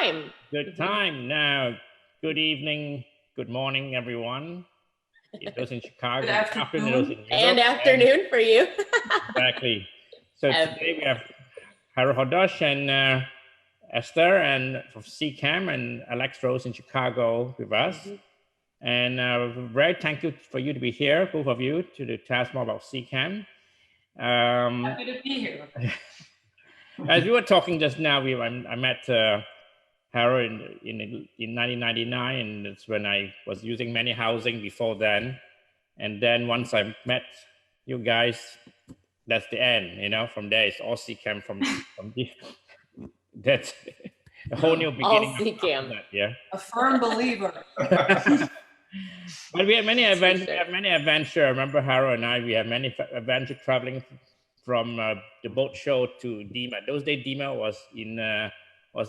time. Good time now. Good evening, good morning, everyone. Those in Chicago, Good afternoon. those in Europe, And afternoon for you. Exactly. So today we have Harald Hordosch and Esther and from SEACAM and Alex Rose in Chicago with us. And very thankful for you to be here, both of you, to tell us more about SEACAM. Happy to be here. As we were talking just now, I met Harald in 1999, and that's when I was using many housing before then. And then once I met you guys, that's the end. You know, from there it's all SEACAM. That's a whole new beginning. All SEACAM. Yeah. A firm believer. But we had many events. We have many adventure. I remember Harald and I. We had many adventure traveling from the boat show to DEMA. Those days DEMA was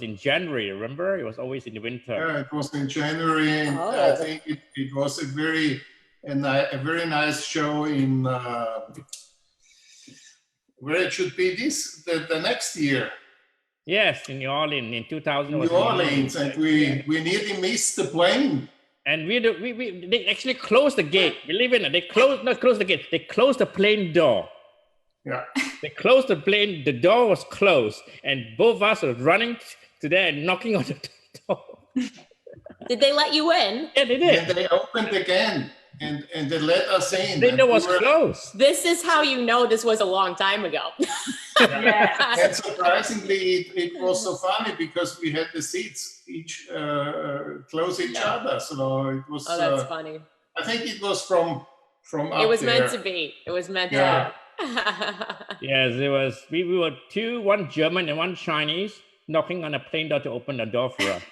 in January. Remember, it was always in the winter. Yeah, it was in January. And I think it was a very nice show in where it should be the next year. Yes, in New Orleans in 2000. New Orleans, and we nearly missed the plane. And they actually closed the gate. Believe it or not, not closed the gate. They closed the plane door. Yeah. They closed the plane. The door was closed, and both of us were running to there and knocking on the door. Did they let you in? Yeah, they did. And they opened again, and they let us in. The window was closed. This is how you know this was a long time ago. Yeah. And surprisingly, it was so funny because we had the seats each close each other. So it was. Oh, that's funny. I think it was from up It was there. meant to be. It was meant to be. Yes, it was. We were one German and one Chinese, knocking on a plane door to open the door for us.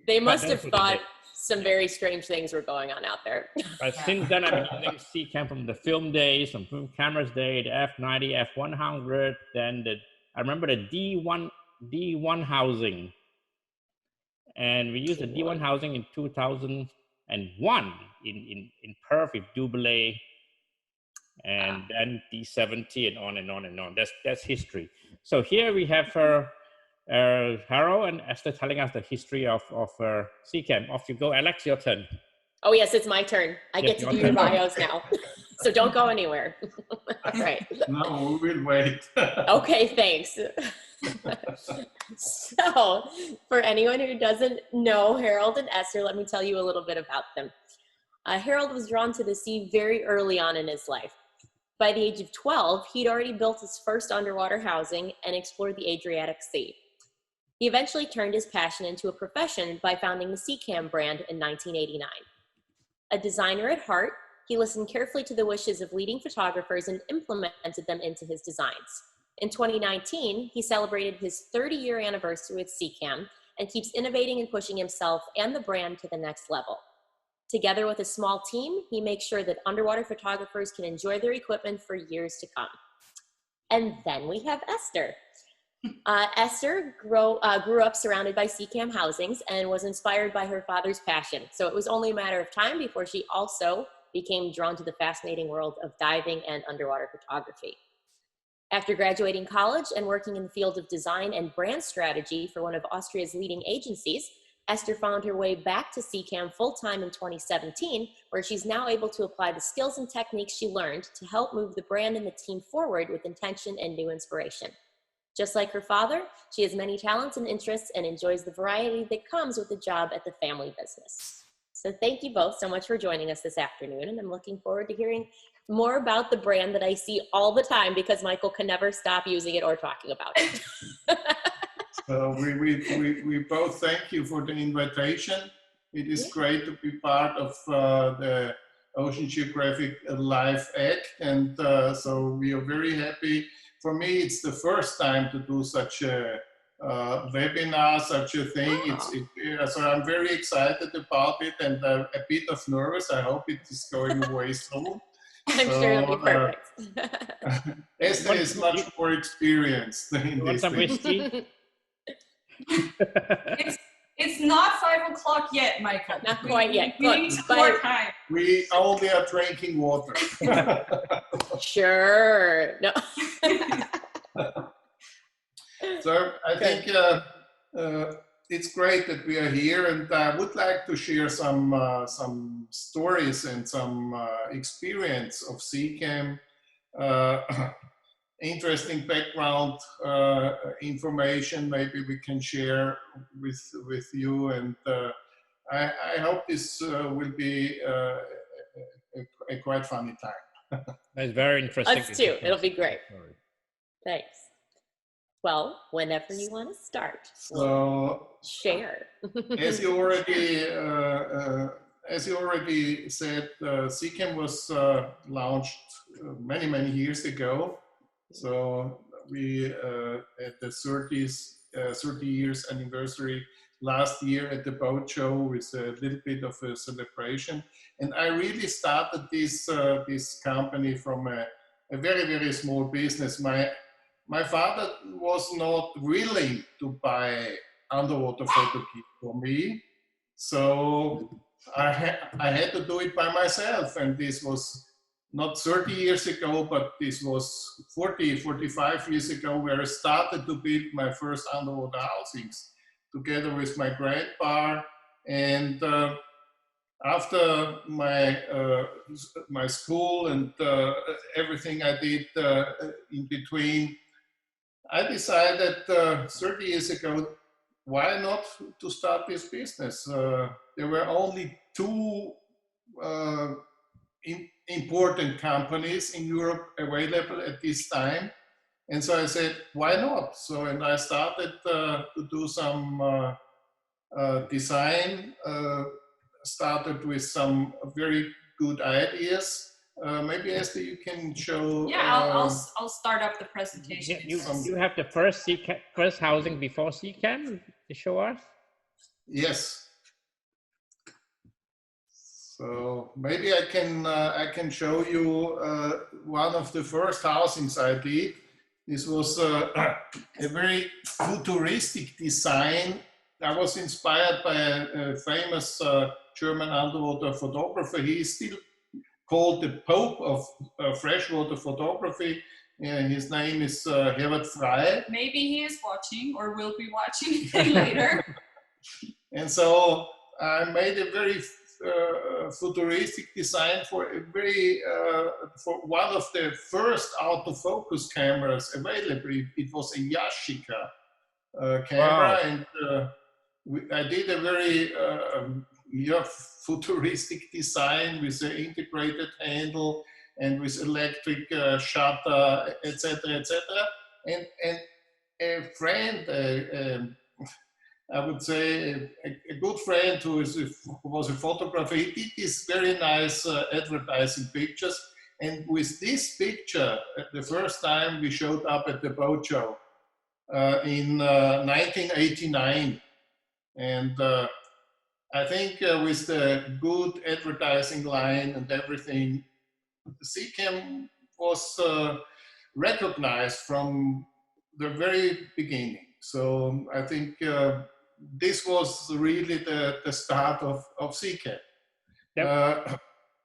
They must have thought some very strange things were going on out there. But since then, I've been using SEACAM from the film days, from film cameras day, the F90, F100. Then I remember the D1 housing, and we used the D1 housing in 2001 in Perth with Dublé, and then D70 and on and on and on. That's history. So here we have Harald and Esther telling us the history of SEACAM. Off you go, Alex. Your turn. Oh yes, it's my turn. I get to do your bios now. So don't go anywhere. All right. No, we'll wait. Okay, thanks. So for anyone who doesn't know Harald and Esther, let me tell you a little bit about them. Harald was drawn to the sea very early on in his life. By the age of 12, he'd already built his first underwater housing and explored the Adriatic Sea. He eventually turned his passion into a profession by founding the SEACAM brand in 1989. A designer at heart, he listened carefully to the wishes of leading photographers and implemented them into his designs. In 2019, he celebrated his 30-year anniversary with SEACAM and keeps innovating and pushing himself and the brand to the next level. Together with a small team, he makes sure that underwater photographers can enjoy their equipment for years to come. And then we have Esther. Esther grew up surrounded by SEACAM housings and was inspired by her father's passion. So it was only a matter of time before she also became drawn to the fascinating world of diving and underwater photography. After graduating college and working in the field of design and brand strategy for one of Austria's leading agencies, Esther found her way back to SEACAM full-time in 2017, where she's now able to apply the skills and techniques she learned to help move the brand and the team forward with intention and new inspiration. Just like her father, she has many talents and interests and enjoys the variety that comes with a job at the family business. So thank you both so much for joining us this afternoon, and I'm looking forward to hearing more about the brand that I see all the time because Michael can never stop using it or talking about it. So we both thank you for the invitation. It is great to be part of the Ocean Geographic Live Act, and so we are very happy. For me, it's the first time to do such a webinar, such a thing. So I'm very excited about it and a bit of nervous. I hope it is going away soon. I'm sure it'll be perfect. Esther is much more experienced in this whiskey? It's not 5 o'clock yet, Michael. Not quite yet. We need some more time. We only are drinking water. Sure. No. So I think it's great that we are here, and I would like to share some stories and some experience of SEACAM, interesting background information. Maybe we can share with you, and I hope this will be a quite funny time. That's very interesting. Us too. It'll be great. Thanks. Well, whenever you want to start, So share. as you already said, SEACAM was launched many years ago. So we at the 30 years anniversary last year at the boat show with a little bit of a celebration. And I really started this company from a very small business. My father was not willing to buy underwater photo kit for me, so I had to do it by myself. And this was not 30 years ago, but this was 45 years ago, where I started to build my first underwater housings together with my grandpa. And after my school and everything I did in between, I decided 30 years ago, why not to start this business? There were only two important companies in Europe available at this time. And so I said, why not? So, and I started to do some design, started with some very good ideas. Maybe Esther, you can show. Yeah, I'll start up the presentation. You have the first housing before SEACAM to show us? Yes. So maybe I can show you one of the first housings I did. This was a very futuristic design. I was inspired by a famous German underwater photographer. He is still called the Pope of freshwater photography. His name is Harald Frey. Maybe he is watching or will be watching later. And so I made a very futuristic design for a very for one of the first autofocus cameras available. It was a Yashica camera. Wow. And I did a very futuristic design with an integrated handle and with electric shutter, etc., etc. And a friend, I would say a good friend who was a photographer, he did these very nice advertising pictures. And with this picture, the first time we showed up at the boat show in 1989. And I think with the good advertising line and everything, SEACAM was recognized from the very beginning. So I think this was really the start of SEACAM.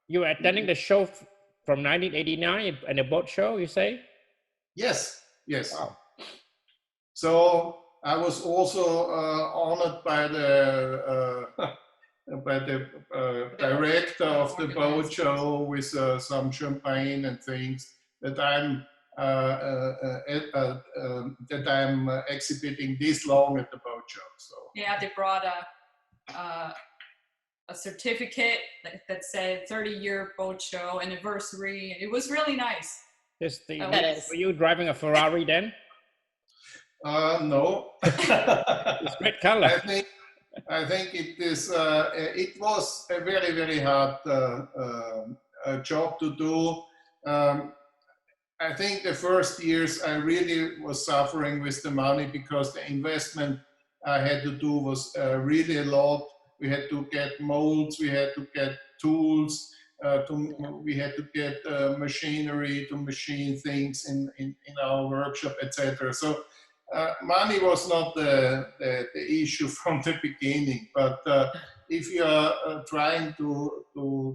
You were attending the show from 1989 and the boat show, you say? Yes, yes. Wow. So I was also honored by the director of the boat show with some champagne and things that I'm exhibiting this long at the boat show. So yeah, they brought a certificate that said 30-year boat show anniversary. It was really nice. Were you driving a Ferrari then? No. It's great color. I think it is. It was a very hard job to do. I think the first years I really was suffering with the money because the investment I had to do was really a lot. We had to get molds, we had to get tools, we had to get machinery to machine things in our workshop, etc. So money was not the issue from the beginning, but if you are trying to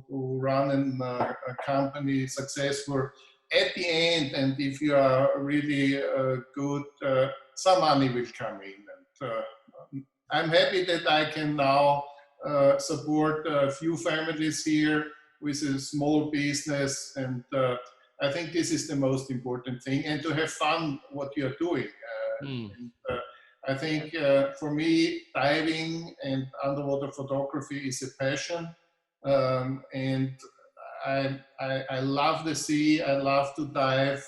run a company successful at the end, and if you are really good, some money will come in. And I'm happy that I can now support a few families here with a small business, and I think this is the most important thing, and to have fun what you're doing. And, I think for me, diving and underwater photography is a passion, and I love the sea. I love to dive.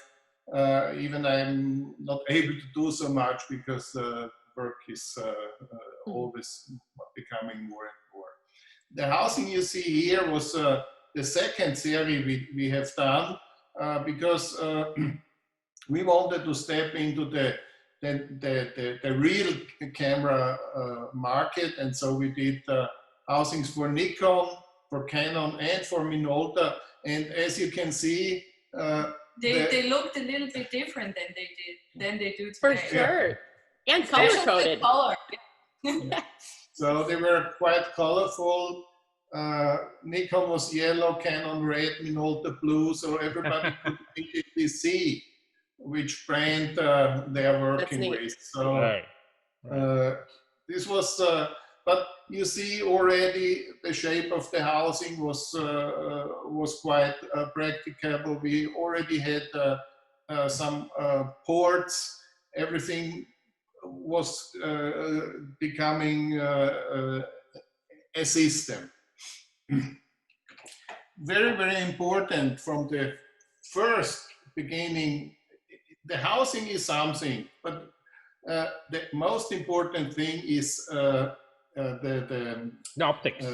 Even I'm not able to do so much because work is always becoming more and more. The housing you see here was the second series we have done because we wanted to step into the real camera market, and so we did housings for Nikon, for Canon, and for Minolta. And as you can see, they looked a little bit different than they do today. For sure, and color coded. Color. So they were quite colorful. Nikon was yellow, Canon red, Minolta blue, so everybody could immediately see which brand they are working with. So this was, but you see already the shape of the housing was quite practicable. We already had some ports. Everything was becoming a system. Very, very important from the first beginning. The housing is something, but the most important thing is the optics.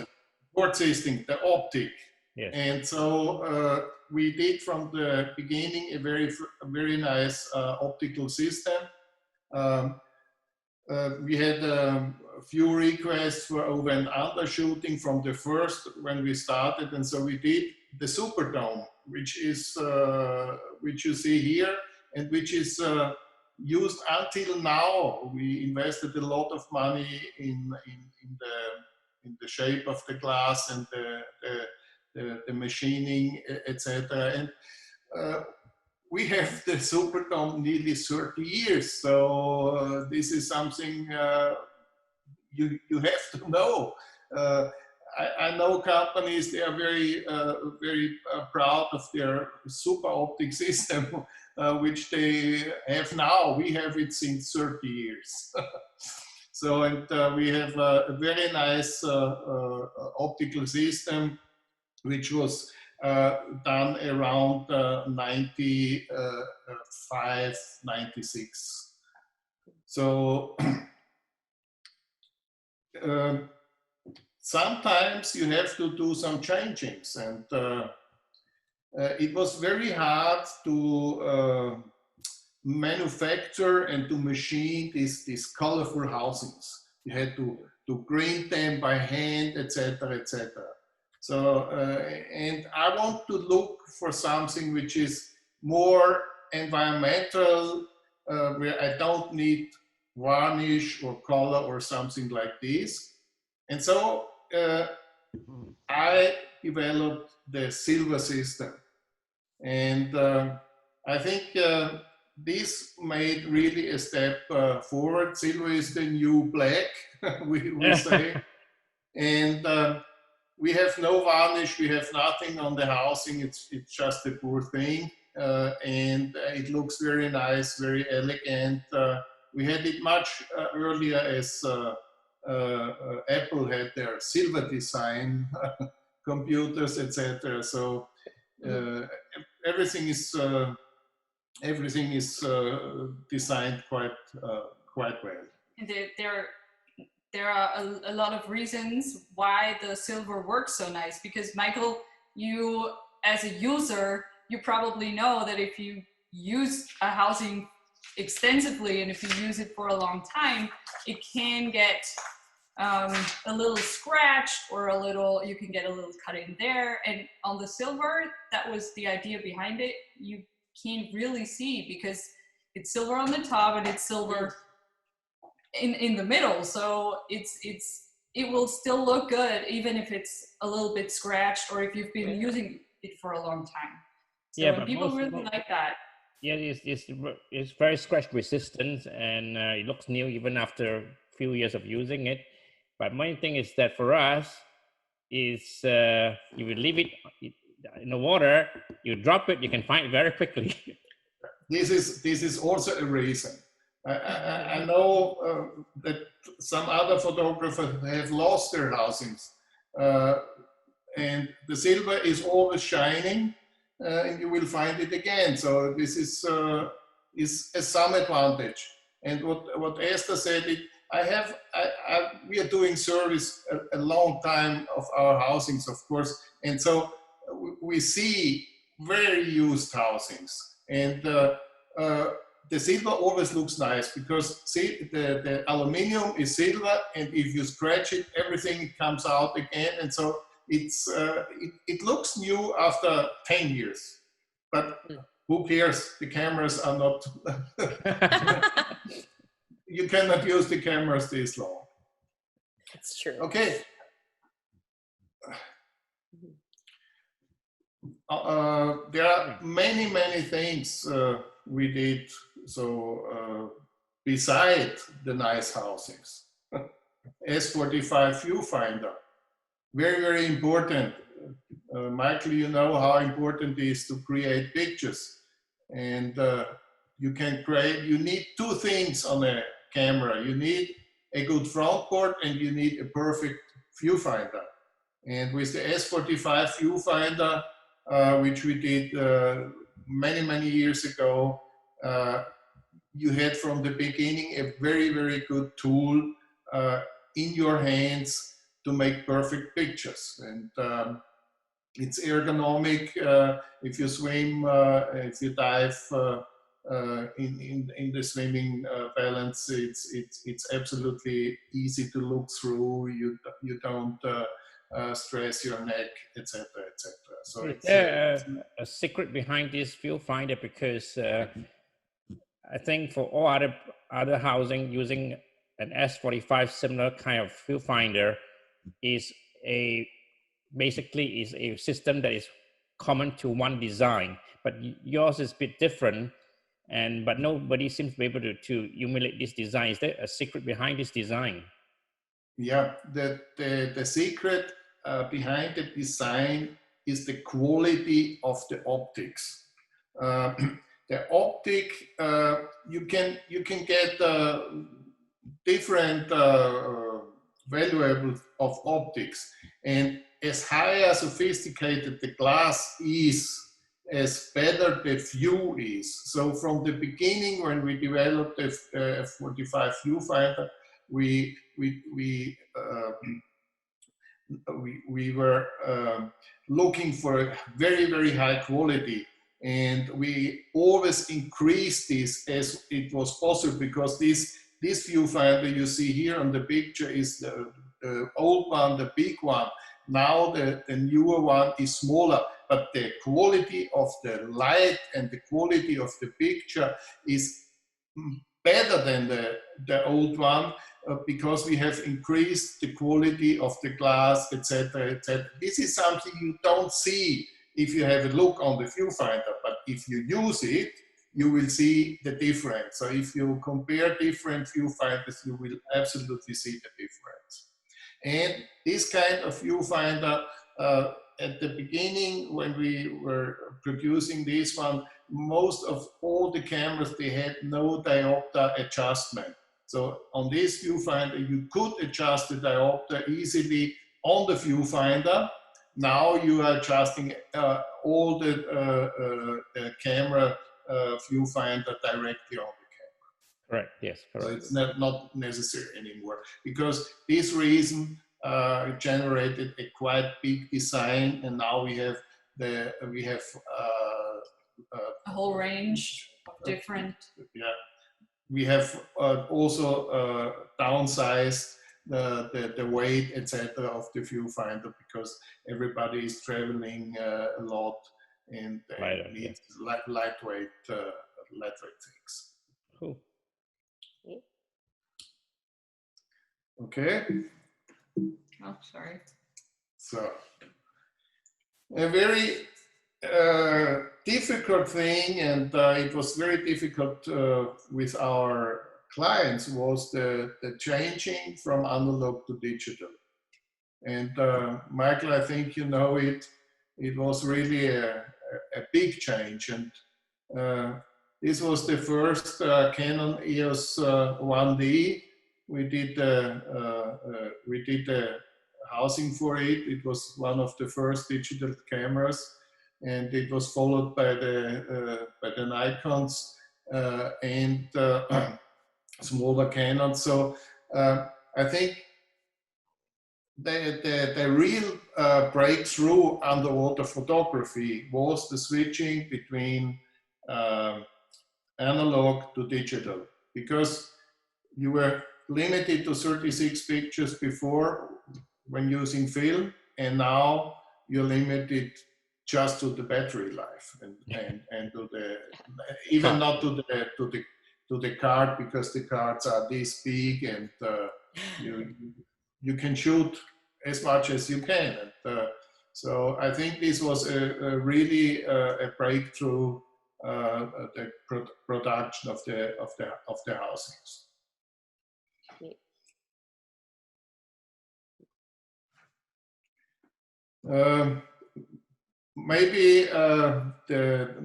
port system, the optic. Yes. And so we did from the beginning a very nice optical system. We had a few requests for over and under shooting from the first when we started, and so we did the superdome, which you see here, and which is used until now. We invested a lot of money in the shape of the glass and the machining, etc. And we have the superdome nearly 30 years, so this is something you have to know. I know companies, they are very proud of their super optic system, which they have now. We have it since 30 years. So, and we have a very nice optical system, which was done around 95, 96. So, sometimes you have to do some changings, and it was very hard to manufacture and to machine these colorful housings. You had to green them by hand, etc., etc. So, and I want to look for something which is more environmental, where I don't need varnish or color or something like this. And so I developed the silver system. And I think this made really a step forward. Silver is the new black, we say. And we have no varnish, we have nothing on the housing, it's just a poor thing. And it looks very nice, very elegant. We had it much earlier as Apple had their silver design computers, etc. So everything is designed quite well. And there are a lot of reasons why the silver works so nice, because Michael, you as a user, you probably know that if you use a housing extensively and if you use it for a long time, it can get a little scratched, or you can get a little cut in there. And on the silver, that was the idea behind it. You can't really see because it's silver on the top and it's silver in the middle. So it will still look good even if it's a little bit scratched or if you've been using it for a long time. So yeah, but people really like that. Yeah, it's very scratch resistant, and it looks new even after few years of using it. But main thing is that for us is you will leave it in the water, you drop it, you can find it very quickly. This is also a reason. I know that some other photographers have lost their housings, and the silver is always shining, and you will find it again. So this is some advantage. And what Esther said, we are doing service a long time of our housings, of course, and so we see very used housings, and the silver always looks nice because see the aluminium is silver, and if you scratch it, everything comes out again, and so it looks new after 10 years. But who cares? The cameras are not. You cannot use the cameras this long. That's true. Okay. There are many things we did. So beside the nice housings, S45 viewfinder, very important. Michael, you know how important it is to create pictures, and you need two things on a camera. You need a good front port and you need a perfect viewfinder. And with the S45 viewfinder, which we did many years ago, you had from the beginning a very good tool in your hands to make perfect pictures. And it's ergonomic. If you swim, if you dive in the swimming balance, it's absolutely easy to look through. You don't stress your neck, etc. So Is it's there a secret behind this viewfinder? Because I think for all other housing, using an S45 similar kind of viewfinder is basically a system that is common to one design, but yours is a bit different, but nobody seems to be able to emulate this design. Is there a secret behind this design? Yeah, the secret behind the design is the quality of the optics. The optic, you can get different valuables of optics, and as higher sophisticated the glass is, as better the view is. So from the beginning, when we developed the 45 viewfinder, we were looking for a very high quality, and we always increased this as it was possible, because this viewfinder you see here on the picture is the old one, the big one. Now the newer one is smaller, but the quality of the light and the quality of the picture is better than the old one, because we have increased the quality of the glass, etc. This is something you don't see if you have a look on the viewfinder, but if you use it, you will see the difference. So if you compare different viewfinders, you will absolutely see the difference. And this kind of viewfinder, at the beginning, when we were producing this one, most of all the cameras, they had no diopter adjustment. So on this viewfinder, you could adjust the diopter easily on the viewfinder. Now you are adjusting all the camera viewfinder directly on the camera. Correct, yes, correct. So it's not necessary anymore, because this reason generated a quite big design, and now we have a whole range of different. Yeah, we have also downsized the weight, etc., of the viewfinder, because everybody is traveling a lot, and needs lightweight things. Cool. Okay. Oh, sorry. So a very difficult thing, and it was very difficult with our clients was the changing from analog to digital. And Michael, I think you know it was really a big change. And this was the first Canon EOS 1D. We did the housing for it. It was one of the first digital cameras, and it was followed by the Nikons and smaller Canons. So I think the real breakthrough underwater photography was the switching between analog to digital, because you were limited to 36 pictures before when using film, and now you're limited just to the battery life and to the, even not to the card, because the cards are this big, and you can shoot as much as you can. And so I think this was a really a breakthrough, the production of the housings. Maybe the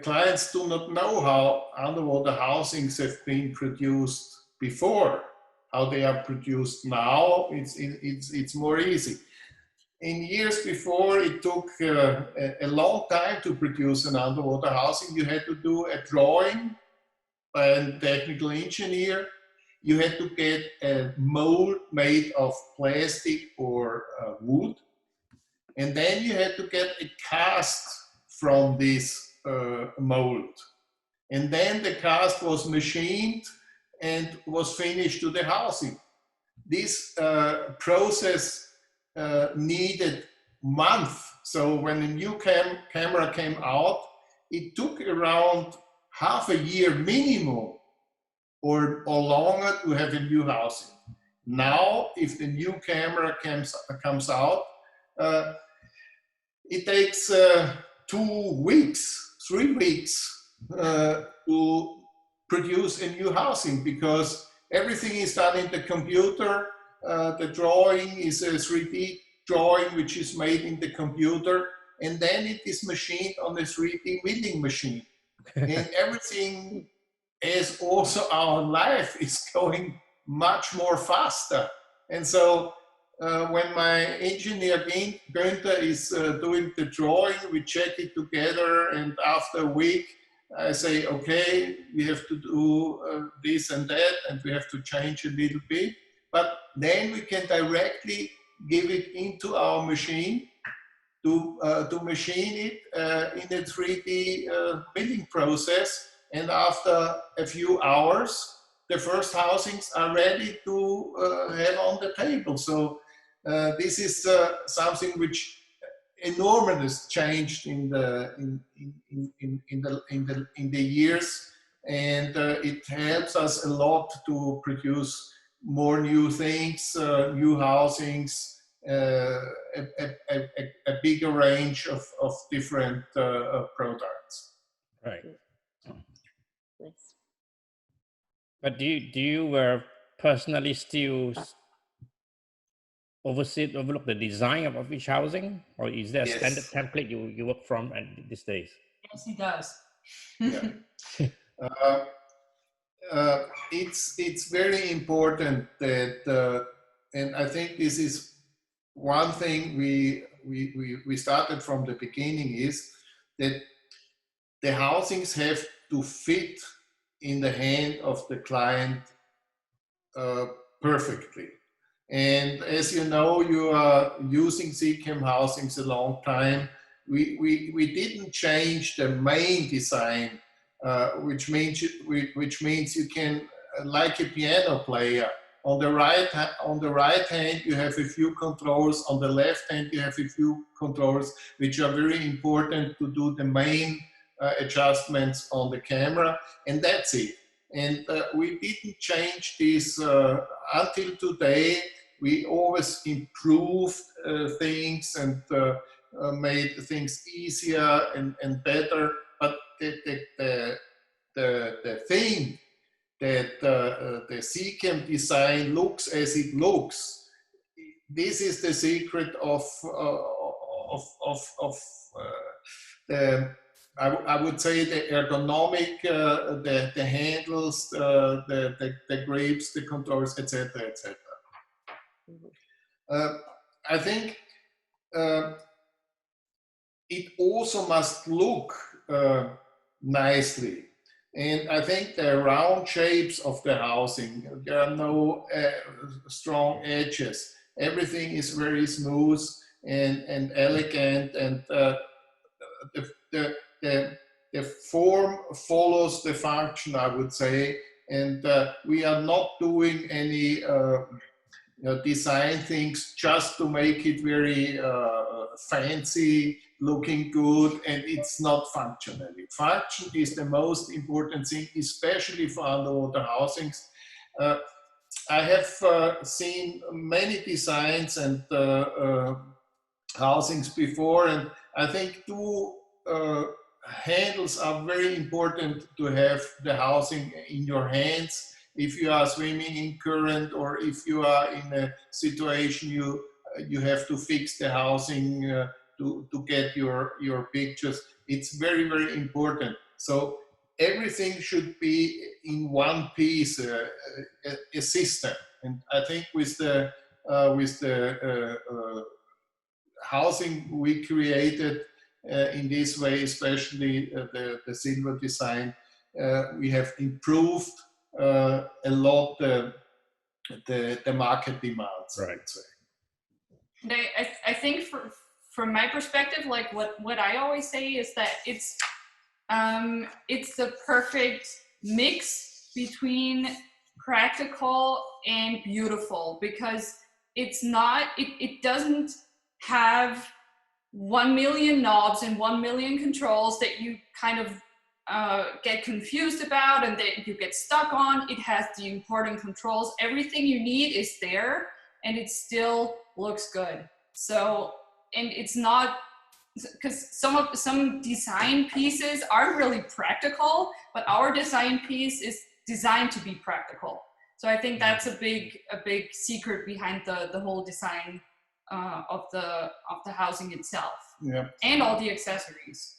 clients do not know how underwater housings have been produced before, how they are produced now. It's more easy. In years before, it took a long time to produce an underwater housing. You had to do a drawing by a technical engineer. You had to get a mold made of plastic or wood. And then you had to get a cast from this mold. And then the cast was machined and was finished to the housing. This process needed months. So when a new camera came out, it took around half a year minimum or longer to have a new housing. Now, if the new camera comes out, it takes 2 weeks, 3 weeks to produce a new housing, because everything is done in the computer. The drawing is a 3D drawing which is made in the computer, and then it is machined on a 3D milling machine. And everything, as also our life, is going much more faster. And so when my engineer Günther is doing the drawing, we check it together, and after a week I say, okay, we have to do this and that, and we have to change a little bit. But then we can directly give it into our machine to machine it in a 3D milling process. And after a few hours, the first housings are ready to have on the table. So this is something which enormously changed in the years, and it helps us a lot to produce more new things, new housings, a bigger range of different products. Right. Nice. But do you personally still overlook the design of each housing, or is there a Yes. standard template you work from these days? Yes, he does. Yeah. It's very important that, and I think this is one thing we started from the beginning, is that the housings have to fit in the hand of the client perfectly. And as you know, you are using SEACAM housings a long time. We didn't change the main design, which means you can, like a piano player, on the right hand you have a few controls, on the left hand you have a few controls which are very important to do the main adjustments on the camera, and that's it. And we didn't change this until today. We always improved things and made things easier and better. But the thing that the SEACAM design looks as it looks. This is the secret of the, I would say, the ergonomic, the handles, the grips, the controls, etc., etc. I think it also must look nicely. And I think the round shapes of the housing, there are no strong edges. Everything is very smooth and elegant, and the form follows the function, I would say. And we are not doing any design things just to make it very fancy, looking good, and it's not functional. Function is the most important thing, especially for underwater housings. I have seen many designs and housings before, and I think two handles are very important to have the housing in your hands. If you are swimming in current, or if you are in a situation you have to fix the housing to get your pictures, it's very, very important. So everything should be in one piece, a system. And I think with the housing we created in this way, especially the silver design, we have improved a lot the market demands. Right. I think from my perspective, like what I always say is that it's the perfect mix between practical and beautiful, because it's not, it doesn't have 1 million knobs and 1 million controls that you kind of get confused about and that you get stuck on. It has the important controls. Everything you need is there, and it still looks good. So, and it's not, because some design pieces aren't really practical, but our design piece is designed to be practical. So I think that's a big secret behind the whole design of the housing itself. Yeah. And all the accessories.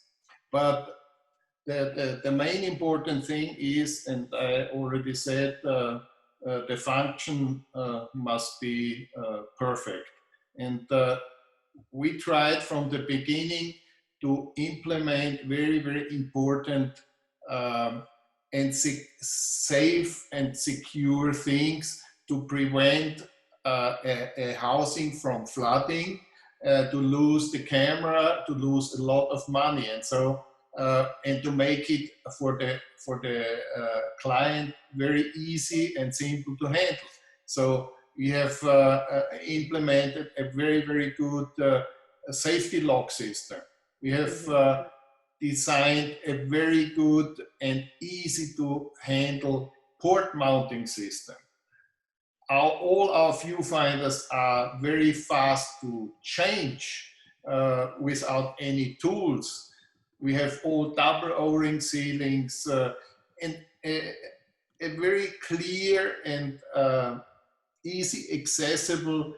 But the main important thing is, and I already said, the function must be perfect. And we tried from the beginning to implement very, very important and safe and secure things to prevent a housing from flooding, to lose the camera, to lose a lot of money. And so and to make it for the client very easy and simple to handle. So we have implemented a very, very good safety lock system. We have designed a very good and easy to handle port mounting system. All our viewfinders are very fast to change without any tools. We have all double O-ring ceilings and a very clear and easy accessible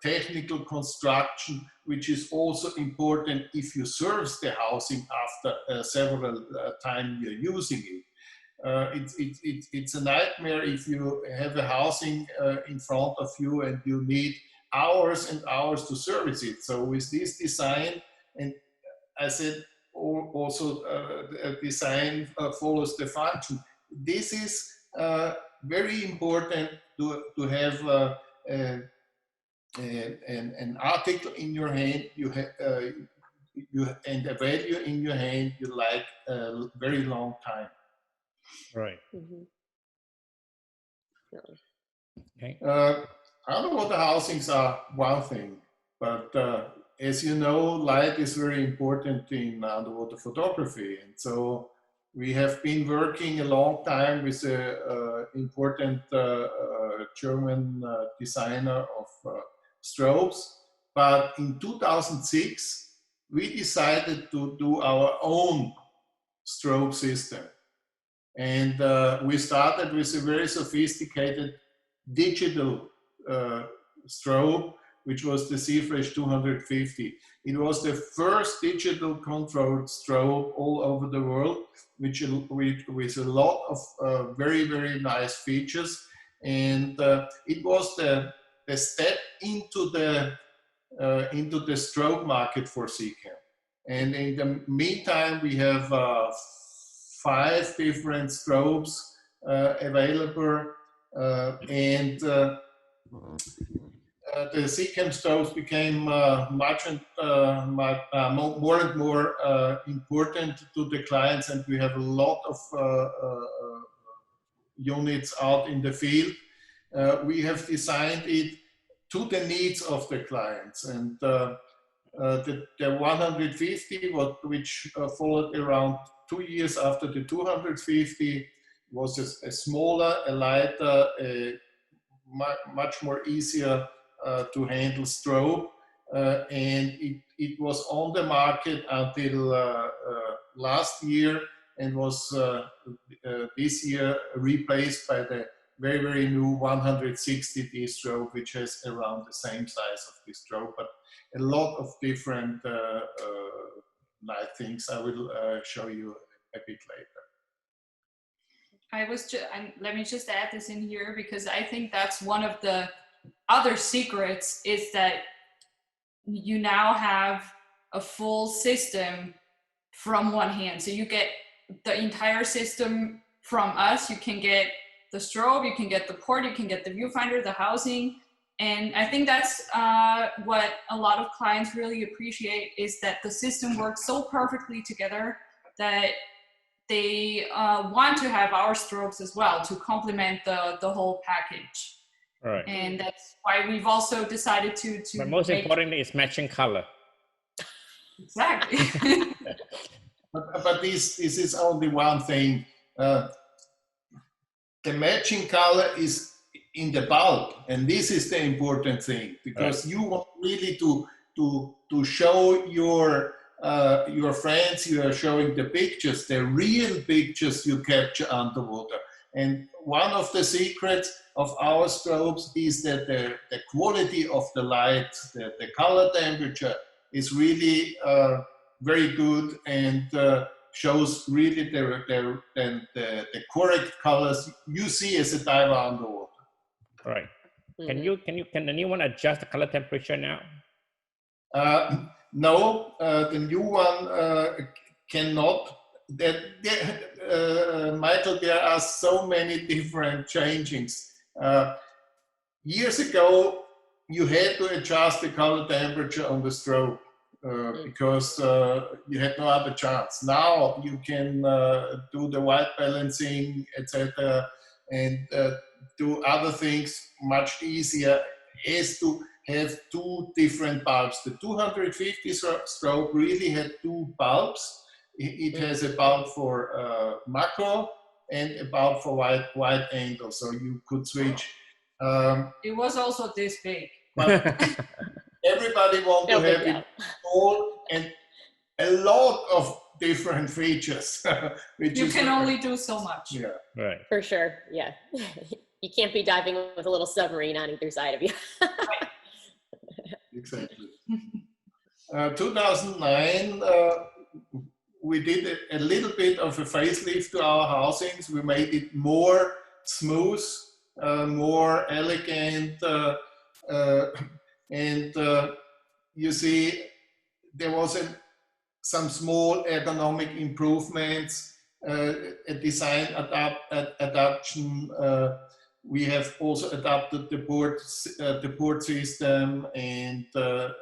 technical construction, which is also important if you service the housing after several times you're using it. It's a nightmare if you have a housing in front of you and you need hours and hours to service it. So with this design, and I said also design follows the function. This is very important to have an article in your hand, and a value in your hand you like a very long time. Right. Mm-hmm. Okay. Underwater housings are one thing, but as you know, light is very important in underwater photography, and so we have been working a long time with an important German designer of strobes. But in 2006, we decided to do our own strobe system. And we started with a very sophisticated digital strobe, which was the C-Flash 250. It was the first digital controlled strobe all over the world, with a lot of very, very nice features. And it was the step into the strobe market for SEACAM. And in the meantime, we have 5 different strobes available, and the SEACAM strobes became more and more important to the clients, and we have a lot of units out in the field. We have designed it to the needs of the clients, and the 150, which followed around 2 years after the 250, was a smaller, a lighter, much more easier to handle strobe, and it was on the market until last year, and was this year replaced by the very, very new 160D strobe, which has around the same size of this strobe, but a lot of different light things I will show you a bit later. Let me just add this in here, because I think that's one of the other secrets, is that you now have a full system from one hand. So you get the entire system from us. You can get the strobe, you can get the port, you can get the viewfinder, the housing. And I think that's what a lot of clients really appreciate, is that the system works so perfectly together that they want to have our strobes as well to complement the whole package. Right. And that's why we've also decided to but most importantly, it's matching color. Exactly. But this is only one thing. The matching color is in the bulb, and this is the important thing, because you want really to show your friends, you are showing the pictures, the real pictures you capture underwater. And one of the secrets of our strobes is that the quality of the light, the color temperature is really very good, and shows really the correct colors you see as a diver underwater. Right. Can anyone adjust the color temperature now? No, the new one cannot. Michael, there are so many different changings. Years ago, you had to adjust the color temperature on the strobe because you had no other chance. Now you can do the white balancing, etc., and do other things much easier, as to have 2 different bulbs. The 250 strobe really had 2 bulbs. It has a bulb for macro and a bulb for wide angle, so you could switch. It was also this big. But everybody wants to have it all and a lot of different features. Which you can only do so much. Yeah, right. For sure, yeah. You can't be diving with a little submarine on either side of you. Exactly. 2009, we did a little bit of a facelift to our housings. We made it more smooth, more elegant, and you see there was some small ergonomic improvements, a design adaptation. We have also adapted the port system and the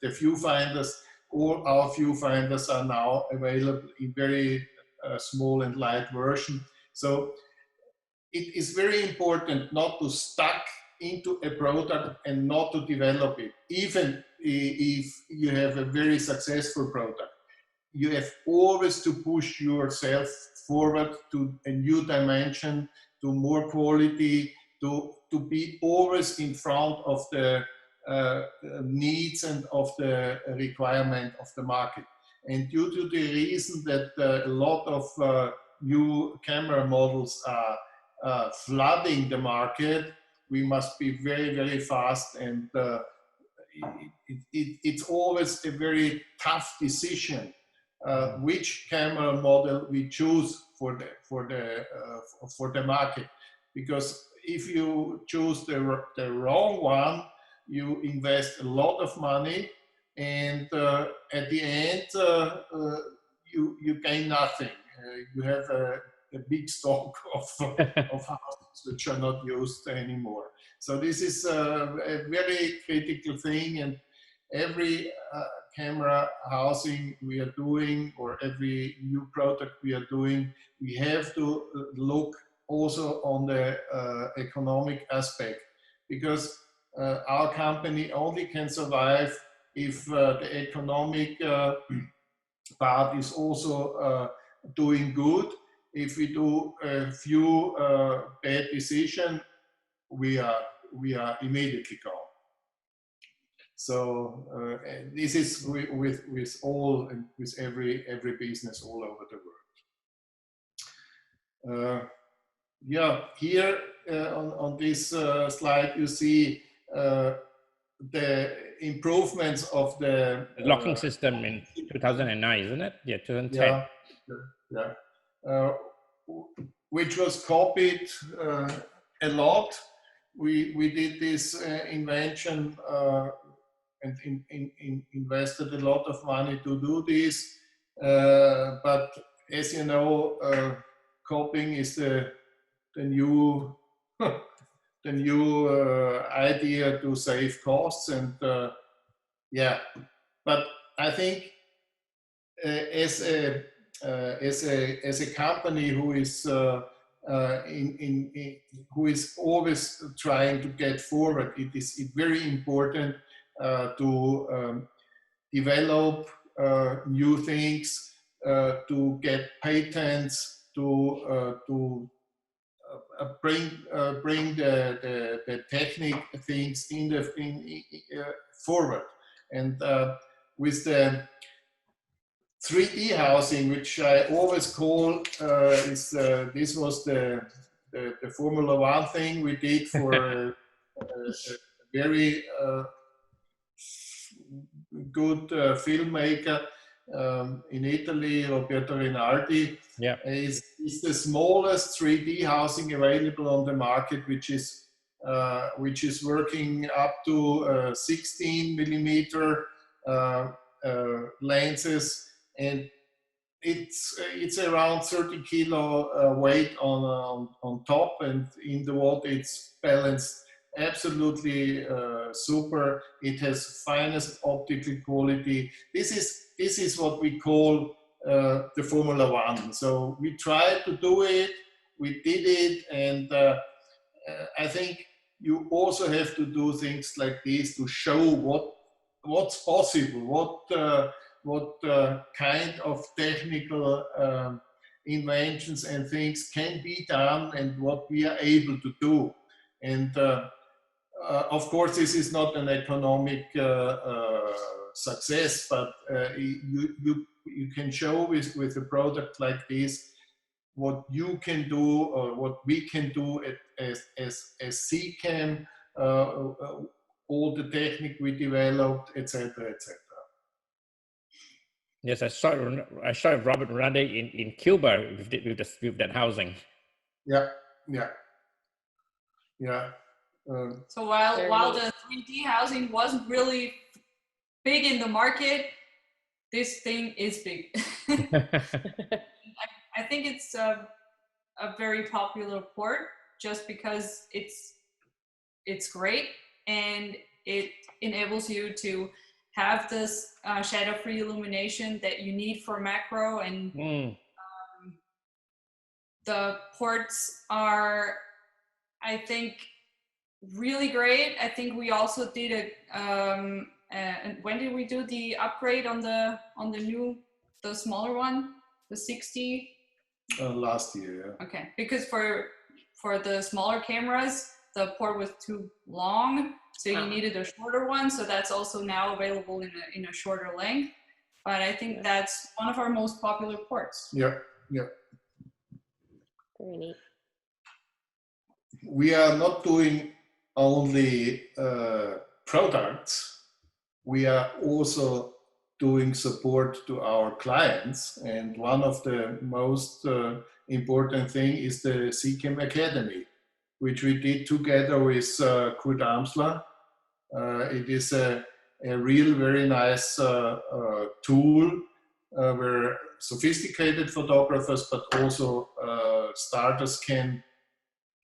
viewfinders. All our viewfinders are now available in very small and light version. So it is very important not to stuck into a product and not to develop it, even if you have a very successful product. You have always to push yourself forward to a new dimension, to more quality, to be always in front of the needs and of the requirement of the market. And due to the reason that a lot of new camera models are flooding the market, we must be very, very fast, and it's always a very tough decision which camera model we choose for the market, because if you choose the wrong one, you invest a lot of money, and at the end you gain nothing. You have a big stock of houses which are not used anymore. So this is a very critical thing, and every camera housing we are doing, or every new product we are doing, we have to look also on the economic aspect, because our company only can survive if the economic part is also doing good. If we do a few bad decisions, we are immediately gone. So this is with all and with every business all over the world. Yeah, here on this slide you see the improvements of the locking system in 2009, isn't it? Yeah, 2010. Yeah. Which was copied a lot. We did this invention and invested a lot of money to do this. But as you know, copying is the new the new idea to save costs, and yeah. But I think as a company who is who is always trying to get forward, it is very important to develop new things, to get patents, to bring the technique things forward. And with the 3D housing, which I always call this was the Formula One thing we did for a very good filmmaker in Italy, Roberto Rinaldi. Yeah, is the smallest 3D housing available on the market, which is working up to 16 millimeter lenses, and it's around 30 kilo weight on top, and in the water it's balanced absolutely super. It has finest optical quality. This is what we call the Formula One. So we tried to do it, we did it, and I think you also have to do things like this to show what's possible, what kind of technical inventions and things can be done, and what we are able to do. And of course, this is not an economic success, but you can show with a product like this what you can do, or what we can do as SEACAM, all the technique we developed, etc., etc. Yes, I saw Robert Rinaldi in Cuba with that housing. Yeah. So while the 3D housing wasn't really big in the market, this thing is big. I think it's a very popular port just because it's great, and it enables you to have this shadow-free illumination that you need for macro, and the ports are, I think, really great. I think we also did and when did we do the upgrade on the smaller one, the 60? Last year, yeah. Okay, because for the smaller cameras, the port was too long, so you needed a shorter one. So that's also now available in a shorter length. But I think that's one of our most popular ports. Yeah. Very neat. We are not doing only products. We are also doing support to our clients. And one of the most important thing is the SEACAM Academy, which we did together with Kurt Amsler. It is a real very nice tool where sophisticated photographers, but also starters can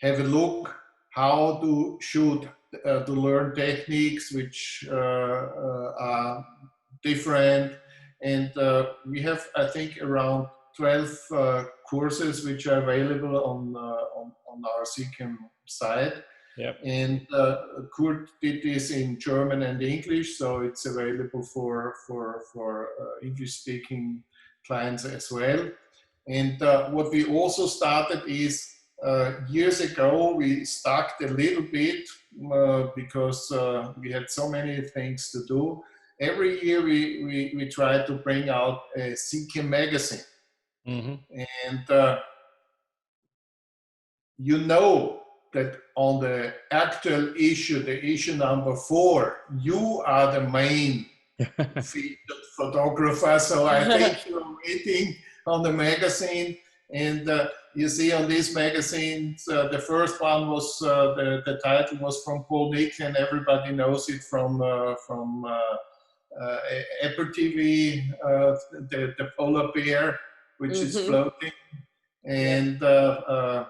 have a look how to shoot, to learn techniques which are different. And we have, I think, around 12 courses which are available on our SEACAM site. Yep. And Kurt did this in German and English, so it's available for English-speaking clients as well. And what we also started is years ago we stuck a little bit because we had so many things to do. Every year we try to bring out a SEACAM magazine. Mm-hmm. And you know that on the actual issue, the issue number 4, you are the main featured photographer. So I think you're waiting on the magazine. And you see on these magazines, the first one was, the title was from Paul Nick, and everybody knows it from Apple TV, the polar bear, which is floating. And the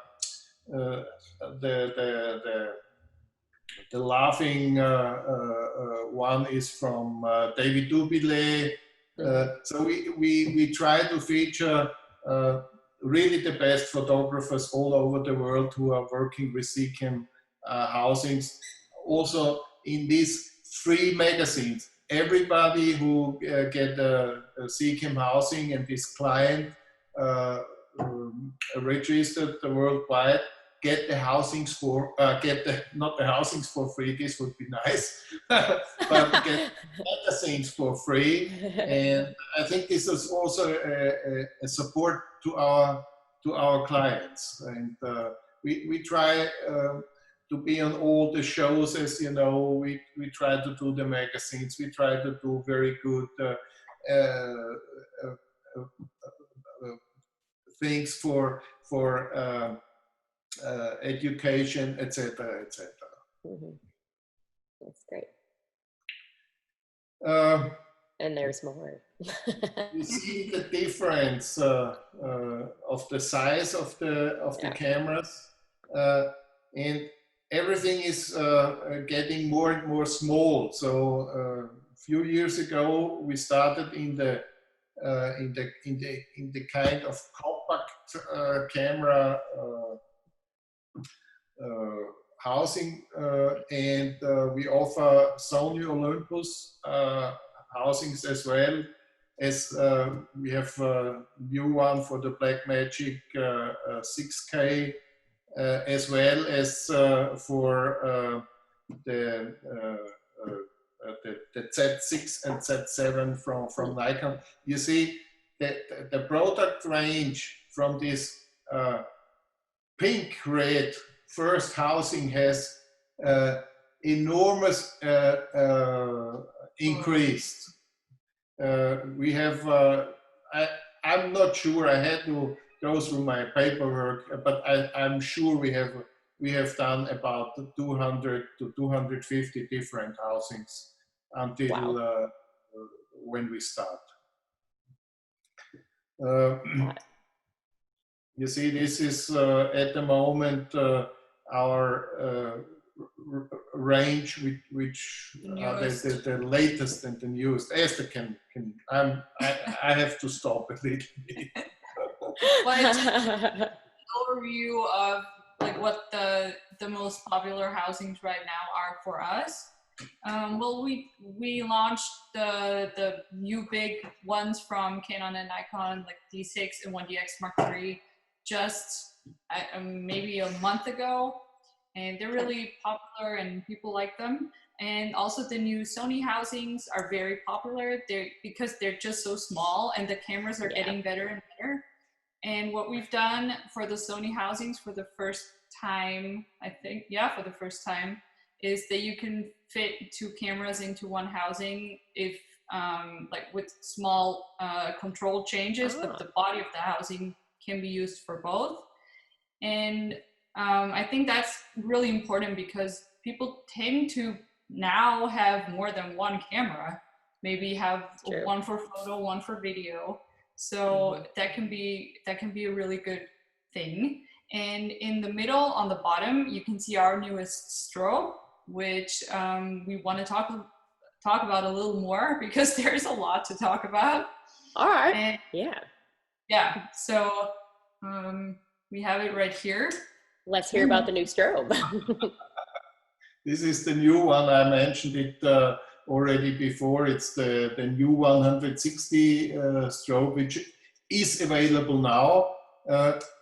laughing one is from David Dubillet. So we try to feature really the best photographers all over the world who are working with SEACAM housings. Also in these 3 magazines, everybody who get a SEACAM housing and this client registered worldwide get the housings for not the housings for free. This would be nice, but get magazines for free. And I think this is also a support to our clients. And we try to be on all the shows, as you know. We try to do the magazines. We try to do very good things for education, etc., etc. That's great. And there's more. You see the difference of the size of the cameras, and everything is getting more and more small. So a few years ago, we started in the kind of compact camera housing, and we offer Sony Olympus housings as well as we have new one for the Blackmagic 6K, as well as for the Z6 and Z7 from Nikon. You see the product range from this pink red first housing has enormous increased. We have, I'm not sure, I had to go through my paperwork, but I'm sure we have done about 200 to 250 different housings until when we start. You see, this is at the moment our range, which are the latest and the newest. Esther can I have to stop a little bit. But an overview of like what the most popular housings right now are for us. Well, we launched the new big ones from Canon and Nikon, like D6 and 1DX Mark III, just maybe a month ago, and they're really popular and people like them. And also the new Sony housings are very popular because they're just so small and the cameras are getting better and better. And what we've done for the Sony housings for the first time, I think, yeah, for the first time, is that you can fit 2 cameras into one housing if like with small control changes, but the body of the housing can be used for both. And I think that's really important because people tend to now have more than one camera, maybe have one for photo, one for video. So that can be a really good thing. And in the middle on the bottom, you can see our newest strobe, which we want to talk about a little more because there's a lot to talk about. All right. And yeah. So we have it right here. Let's hear about the new strobe. This is the new one. I mentioned it already before. It's the new 160 strobe, which is available now.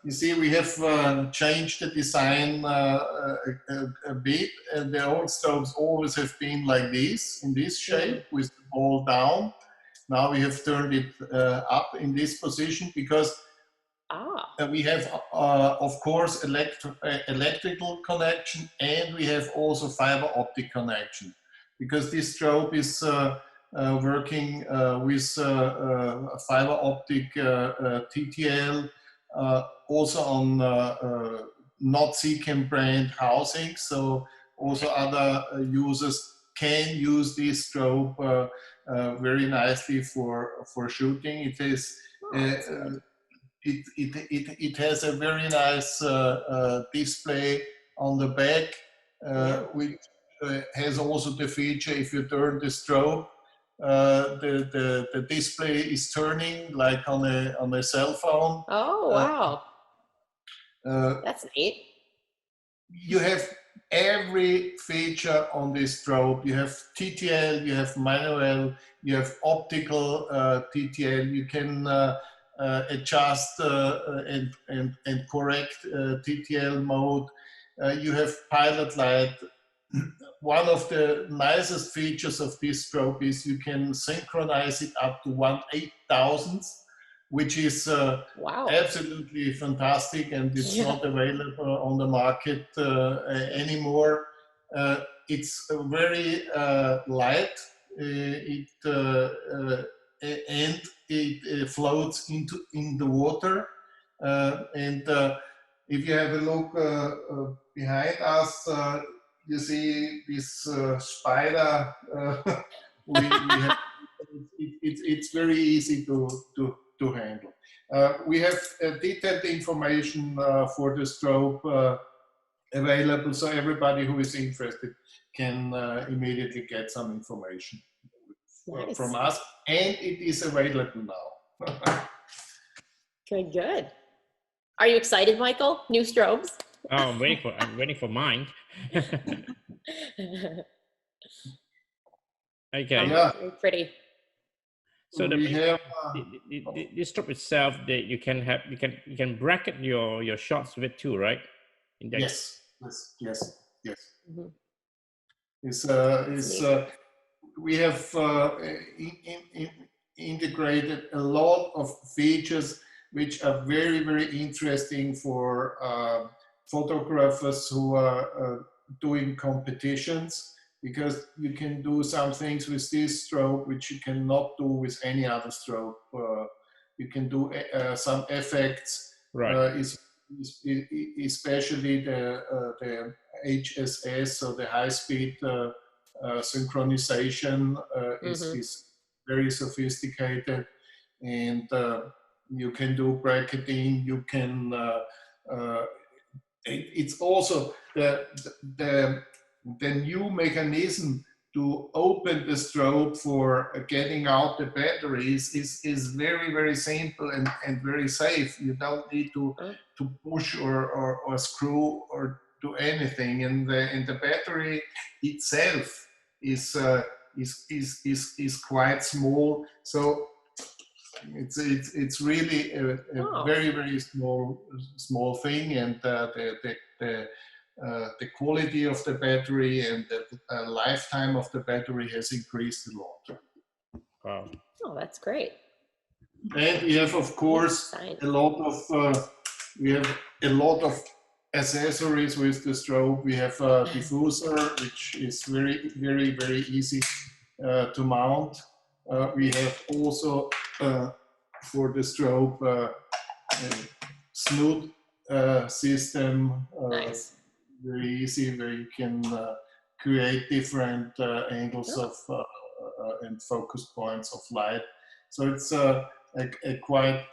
You see, we have changed the design a bit. The old strobes always have been like this, in this shape, with the ball down. Now we have turned it up in this position because we have, of course, electrical connection, and we have also fiber optic connection, because this strobe is working with fiber optic TTL, also on not SEACAM brand housing. So also other users can use this strobe very nicely for shooting. It is. It has a very nice display on the back, which has also the feature, if you turn the strobe, the display is turning like on a cell phone. Oh, wow. That's neat. You have every feature on this strobe. You have TTL, you have manual, you have optical TTL. You can adjust and correct TTL mode. You have pilot light. One of the nicest features of this strobe is you can synchronize it up to 1/8000th, which is absolutely fantastic, and it's not available on the market anymore. It's very light. And it floats in the water. And if you have a look behind us, you see this spider. It's very easy to handle. We have detailed information for the strobe available, so everybody who is interested can immediately get some information from us, and it is available now. Good. Are you excited, Michael? New strobes? Oh, I'm waiting for mine. Okay. Yeah. Very pretty. So the strobe itself, that you can bracket your shots with too, right? Yes. Mm-hmm. We have integrated a lot of features which are very, very interesting for photographers who are doing competitions, because you can do some things with this strobe which you cannot do with any other strobe. You can do some effects, especially the HSS, so the high-speed synchronization is very sophisticated, and you can do bracketing. You can. It's also the new mechanism to open the strobe for getting out the batteries is very, very simple and very safe. You don't need to push or screw or do anything, and the battery itself is quite small. So it's really a very, very small thing, and the quality of the battery and the lifetime of the battery has increased a lot. Wow. Oh, that's great. And we have, of course, a lot of accessories with the strobe. We have a diffuser, which is very, very, very easy to mount. We have also for the strobe a snoot system, Nice. very easy, where you can create different angles of and focus points of light. So it's a quite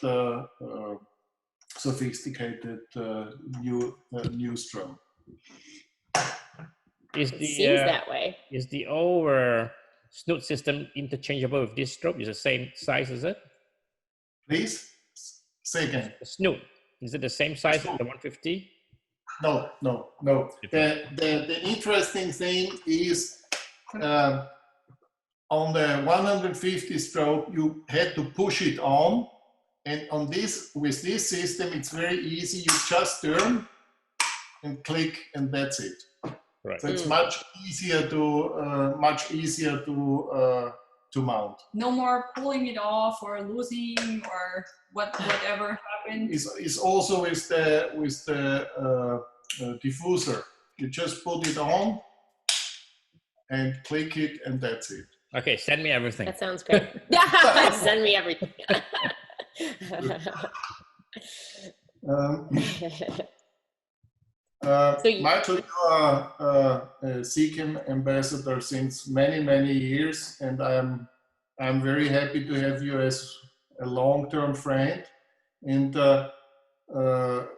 sophisticated new strobe. Is It the seems that way. Is the old snoot system interchangeable with this strobe? Is the same size as it? Please say again. The snoot, is it the same size as the 150? No. The interesting thing is on the 150 strobe, you had to push it on, and on this, with this system, it's very easy. You just turn and click, and that's it. Right. So it's much easier to mount. No more pulling it off or losing or whatever happens. It's also with the diffuser. You just put it on and click it, and that's it. Okay, send me everything. That sounds great. Send me everything. Michael, you are a SEACAM ambassador since many, many years, and I'm very happy to have you as a long-term friend. And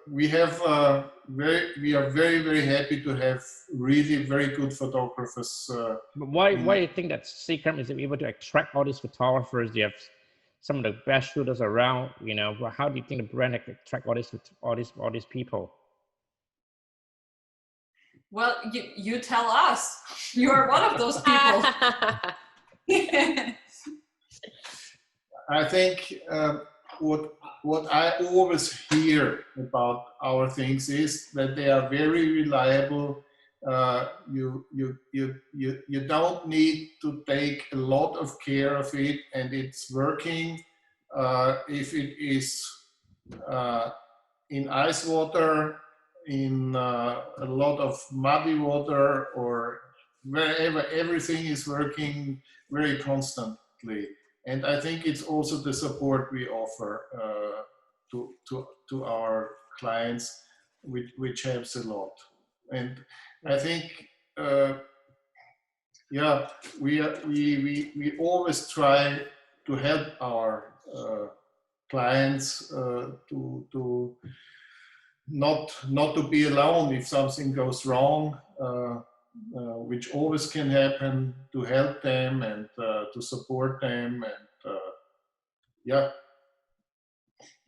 we are very, very happy to have really very good photographers. But why do you think that SEACAM is able to attract all these photographers? You have some of the best shooters around. You know, how do you think the brand can attract all these people? Well, you tell us. You are one of those people. I think what I always hear about our things is that they are very reliable. You don't need to take a lot of care of it, and it's working. If it is in ice water, in a lot of muddy water, or wherever, everything is working very constantly. And I think it's also the support we offer to our clients, which helps a lot. And I think, we always try to help our clients to not to be alone if something goes wrong, which always can happen, to help them and to support them, and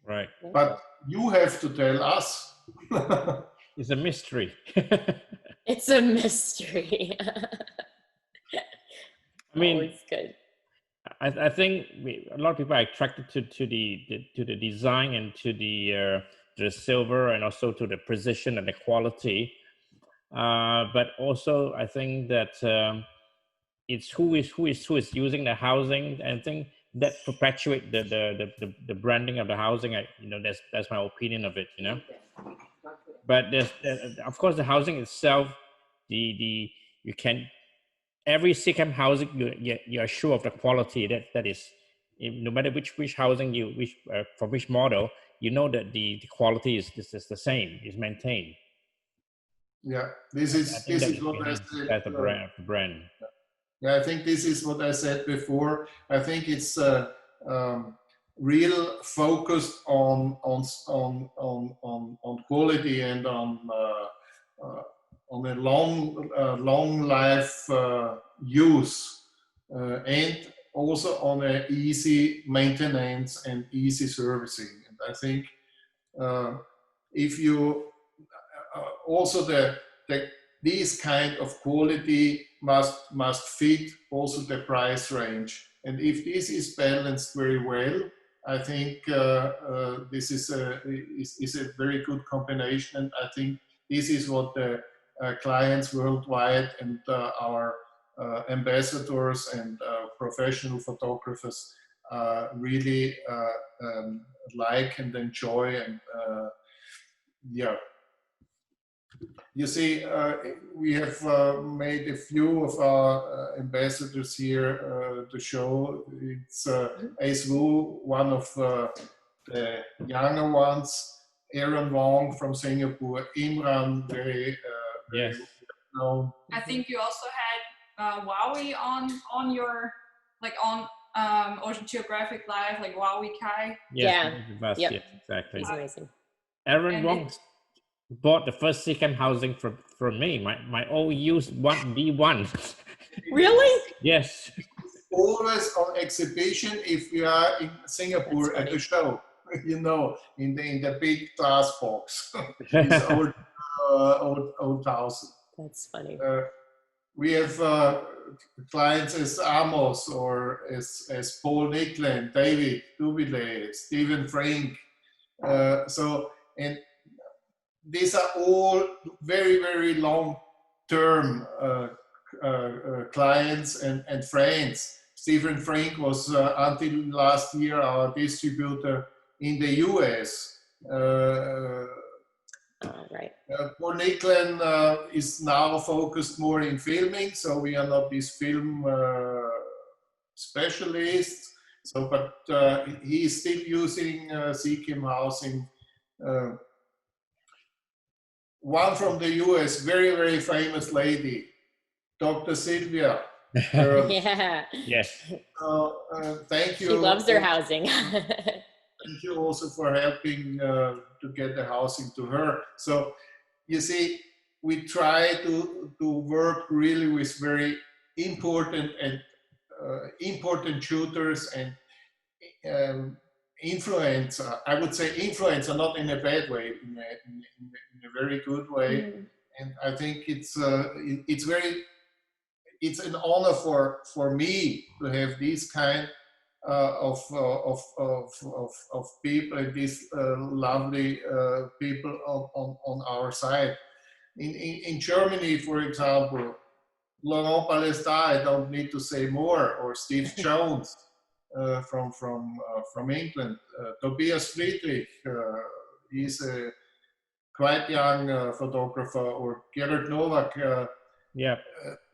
Right. But you have to tell us. It's a mystery. It's a mystery. I mean, always good. I think a lot of people are attracted to the design and to the silver, and also to the precision and the quality. But also, I think that it's who is using the housing. And I think that perpetuate the branding of the housing. That's my opinion of it. But there's of course the housing itself. Every SEACAM housing, you are sure of the quality. That is, no matter which housing from which model, you know that the quality is the same, is maintained. Yeah, this is what I said. That's the brand. Yeah, I think this is what I said before. I think it's real focused on quality and on a long life use, and also on a easy maintenance and easy servicing. And I think if you also these kind of quality must fit also the price range. And if this is balanced very well, I think this is a very good combination. And I think this is what the clients worldwide and our ambassadors and professional photographers really like and enjoy. And yeah, you see, we have made a few of our ambassadors here to show. It's Ace-Wu, one of the younger ones, Aaron Wong from Singapore, Imran, very Yes. known. I think you also had Wowie on your, like on Ocean Geographic Live, like Wowie Kai. Yes, Yeah. Yep. yes, exactly. He's amazing. Aaron And Wong bought the first SEACAM housing from me, my old used D1. Really? Yes. Always on exhibition if we are in Singapore at the show, you know, in the big glass box. This old house. That's funny. We have clients as Amos or as Paul Nicklin, David Dubile, Stephen Frank. And these are all very, very long-term clients and friends. Stephen Frank was until last year our distributor in the US. Right. Paul Nicklin is now focused more in filming, so we are not this film specialist. So, but he is still using SEACAM housing. One from the US, very, very famous lady, Dr. Sylvia. Yeah. Yes. Thank you. She loves her housing. Thank you also for helping to get the housing to her. So you see, we try to work really with very important and important shooters and influencer. I would say influencer, not in a bad way, in a very good way. Mm. And I think it's an honor for me to have this kind of people and these lovely people on our side. In Germany, for example, Laurent Balestin, I don't need to say more, or Steve Jones from England, Tobias Friedrich, he's a quite young photographer, or Gerard Novak. Yeah.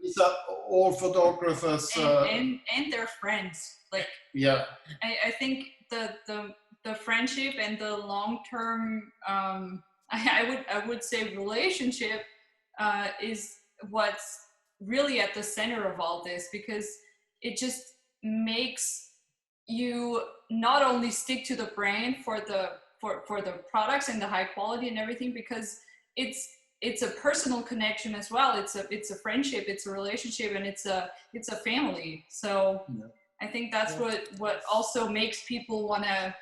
These are all photographers. And their friends. Like, yeah. I think the friendship and the long-term, I would say relationship is what's really at the center of all this, because it just makes you not only stick to the brand for the products and the high quality and everything, because it's a personal connection as well. It's a friendship, it's a relationship, and it's a family. So yeah. I think that's what also makes people want to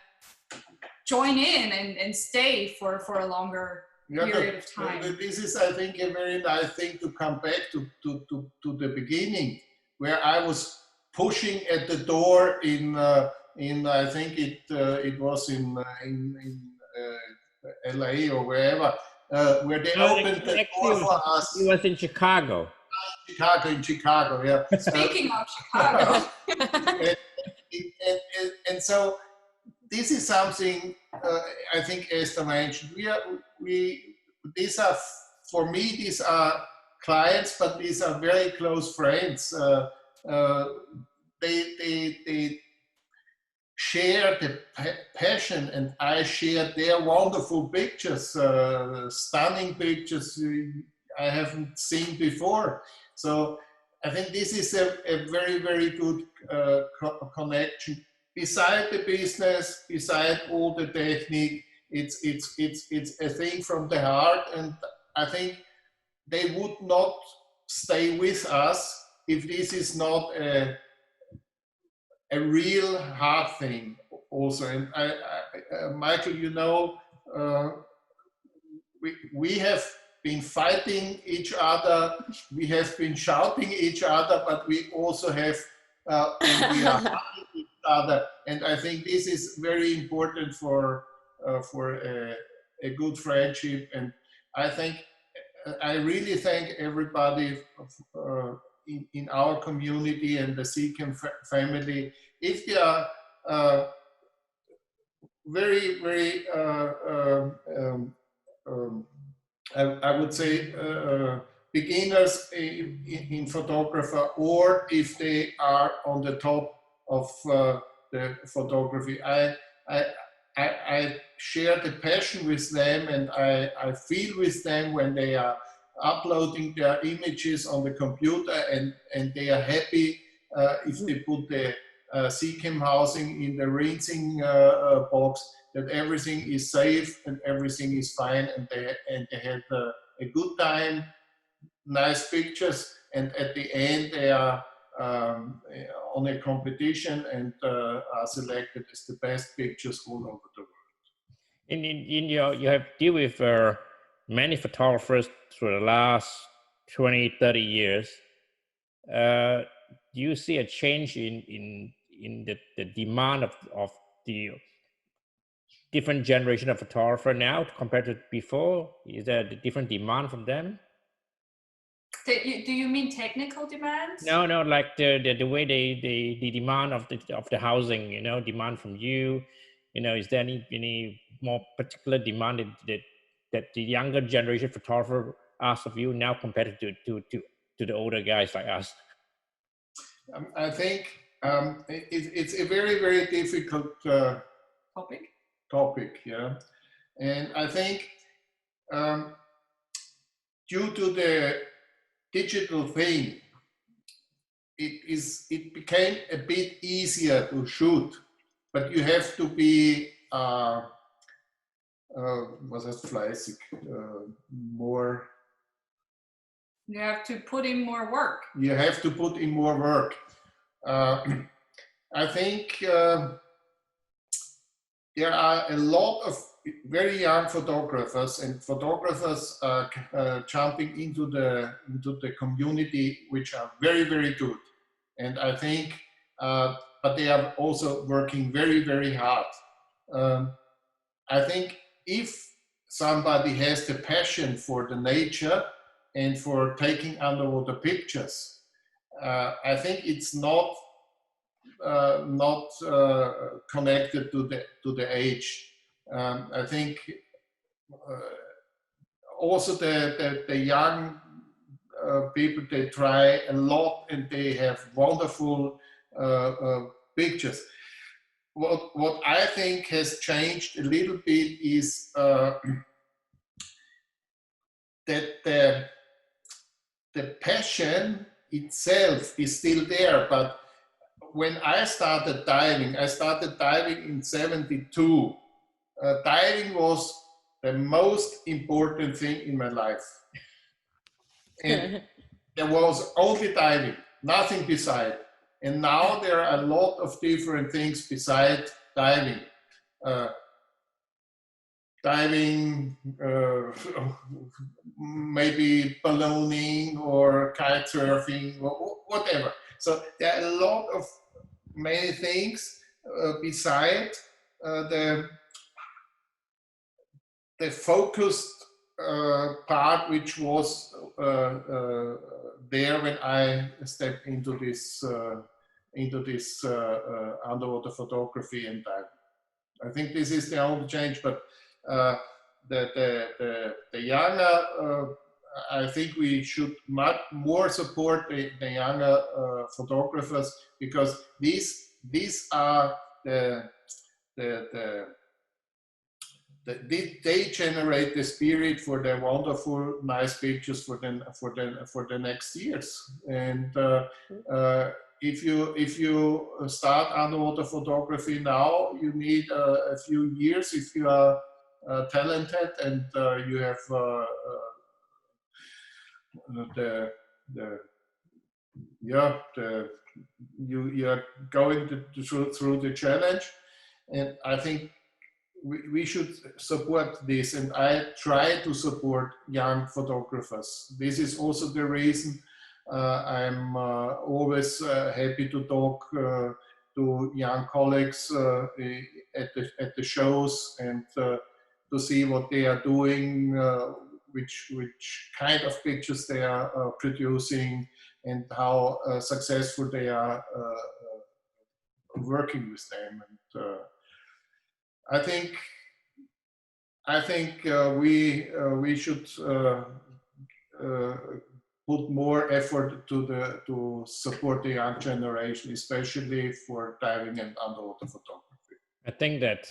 join in and stay for a longer period of time. This is, I think, a very nice thing to come back to the beginning, where I was pushing at the door in I think it was in LA or wherever, where they opened the door for us. He was in Chicago. In Chicago, yeah. Speaking of Chicago. and so this is something I think Esther mentioned. These are, for me, these are clients, but these are very close friends. They share the passion, and I share their wonderful pictures, stunning pictures I haven't seen before. So I think this is a very, very good connection. Beside the business, beside all the technique, it's a thing from the heart, and I think they would not stay with us if this is not a real hard thing also. And Michael, you know, we have been fighting each other, we have been shouting each other, but we also have and we are hugging each other. And I think this is very important for a good friendship. And I really thank everybody in our community and the SEACAM family. If they are very, very, I would say, beginners in photography, or if they are on the top of the photography. I share the passion with them, and I feel with them when they are uploading their images on the computer, and they are happy if they put the SEACAM housing in the rinsing box, that everything is safe and everything is fine, and they had a good time, nice pictures, and at the end they are on a competition and are selected as the best pictures all over the world. In your, you have dealt with many photographers through the last 20, 30 years. Do you see a change in the demand of the different generation of photographer now compared to before? Is there a different demand from them? Do you mean technical demands? No, like the way the demand of the housing, you know, demand from you, you know, is there any more particular demand that the younger generation photographer asks of you now compared to the older guys like us? I think it's a very, very difficult topic, yeah. And I think due to the digital thing, it became a bit easier to shoot, but you have to be was heißt fleißig? More. You have to put in more work. You have to put in more work. I think there are a lot of very young photographers and photographers jumping into the community, which are very, very good. And I think, but they are also working very, very hard. I think if somebody has the passion for the nature and for taking underwater pictures, I think it's not connected to the age. I think also the young people, they try a lot and they have wonderful pictures. What I think has changed a little bit is that the passion itself is still there, but when I started diving in 72. Diving was the most important thing in my life. And there was only diving, nothing beside. And now there are a lot of different things beside diving. Maybe ballooning or kite surfing or whatever. So there are a lot of many things beside the focused part, which was there when I stepped into this underwater photography and diving. I think this is the only change, but the younger, I think we should much more support the younger photographers, because these are they generate the spirit for the wonderful, nice pictures for the next years. And if you start underwater photography now, you need a few years if you are talented and you have you are going through the challenge, and I think we should support this, and I try to support young photographers. This is also the reason I'm always happy to talk to young colleagues at the shows and to see what they are doing, which kind of pictures they are producing, and how successful they are working with them. And I think we should put more effort to support the young generation, especially for diving and underwater photography. I think that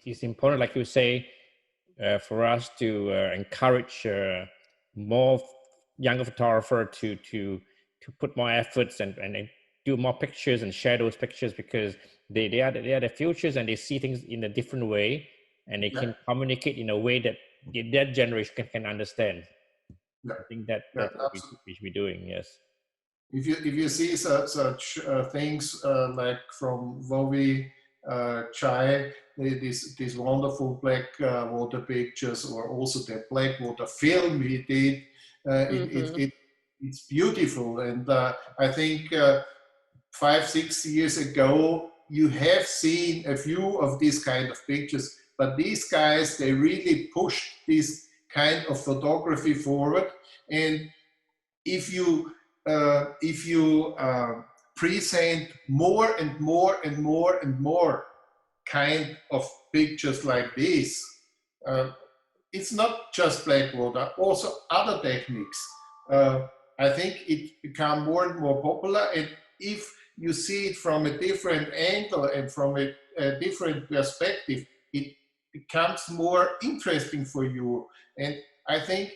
it's important, like you say, for us to encourage more younger photographer to put more efforts and do more pictures and share those pictures, because they are the futures, and they see things in a different way, and they can communicate in a way that that generation can understand. Yeah. I think that's what we should be doing. Yes. If you see such things like from Wowie Chai, these wonderful black water pictures, or also the black water film he did, it's beautiful. And I think 5-6 years ago, you have seen a few of these kind of pictures, but these guys, they really pushed this kind of photography forward. And if you present more and more and more and more kind of pictures like this, it's not just black water, also other techniques. I think it become more and more popular, and if you see it from a different angle and from a different perspective, it becomes more interesting for you. And I think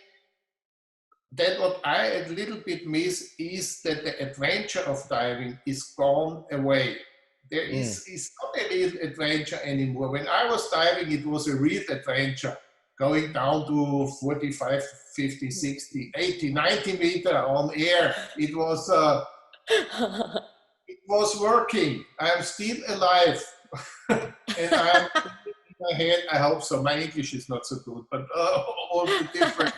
that what I a little bit miss is that the adventure of diving is gone away. There is not a real adventure anymore. When I was diving, it was a real adventure, going down to 45, 50, 60, 80, 90 meter on air. It was working. I'm still alive. And I'm in my head, I hope so. My English is not so good, but also different.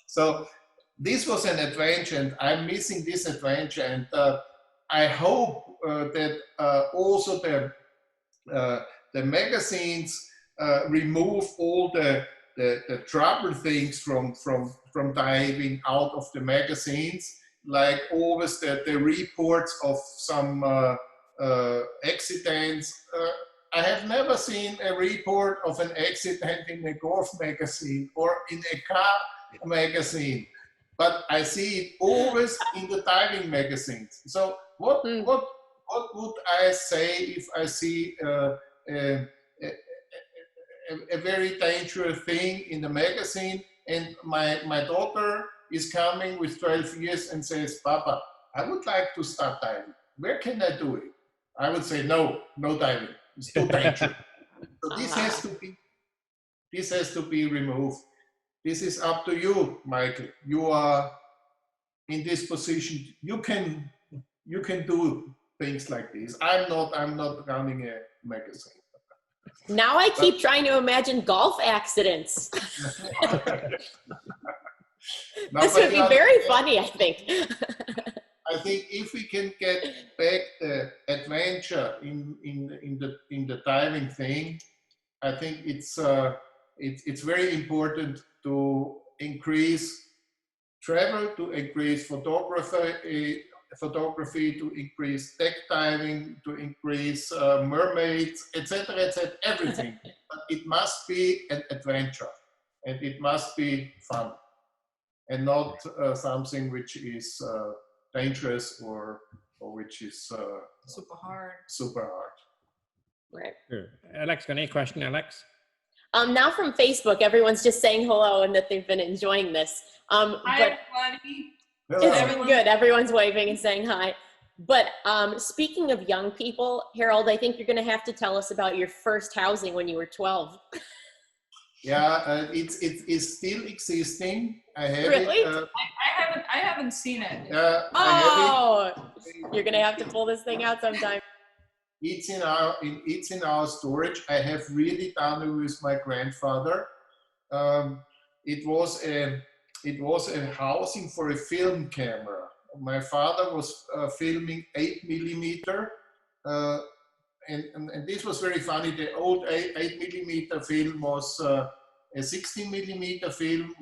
So this was an adventure, and I'm missing this adventure. And I hope that also the magazines remove all the trouble things from diving out of the magazines, like always the reports of some accidents. I have never seen a report of an accident in a golf magazine or in a car magazine, but I see it always in the diving magazines. So what would I say if I see a very dangerous thing in the magazine, and my daughter is coming with 12 years and says, "Papa, I would like to start diving. Where can I do it?" I would say, no diving. It's too dangerous. So this has to be removed. This is up to you, Michael. You are in this position. You can do things like this. I'm not running a magazine. Now I keep trying to imagine golf accidents. This would be very funny, I think. I think if we can get back the adventure in the diving thing, I think it's very important to increase travel, to increase photography, to increase deck diving, to increase mermaids, etc., everything. But it must be an adventure, and it must be fun, and not something which is dangerous or which is super hard. Right. Sure. Alex, got any question, Alex? Now from Facebook, everyone's just saying hello and that they've been enjoying this. Hi, everybody. Hello. Good. Everyone's waving and saying hi. But speaking of young people, Harald, I think you're going to have to tell us about your first housing when you were 12. Yeah, it's still existing. I have really? it. I haven't seen it. I have it. You're going to have to pull this thing out sometime. It's in our storage. I have really done it with my grandfather. It was a housing for a film camera. My father was filming 8mm, and this was very funny. The old 8mm film was a 16mm film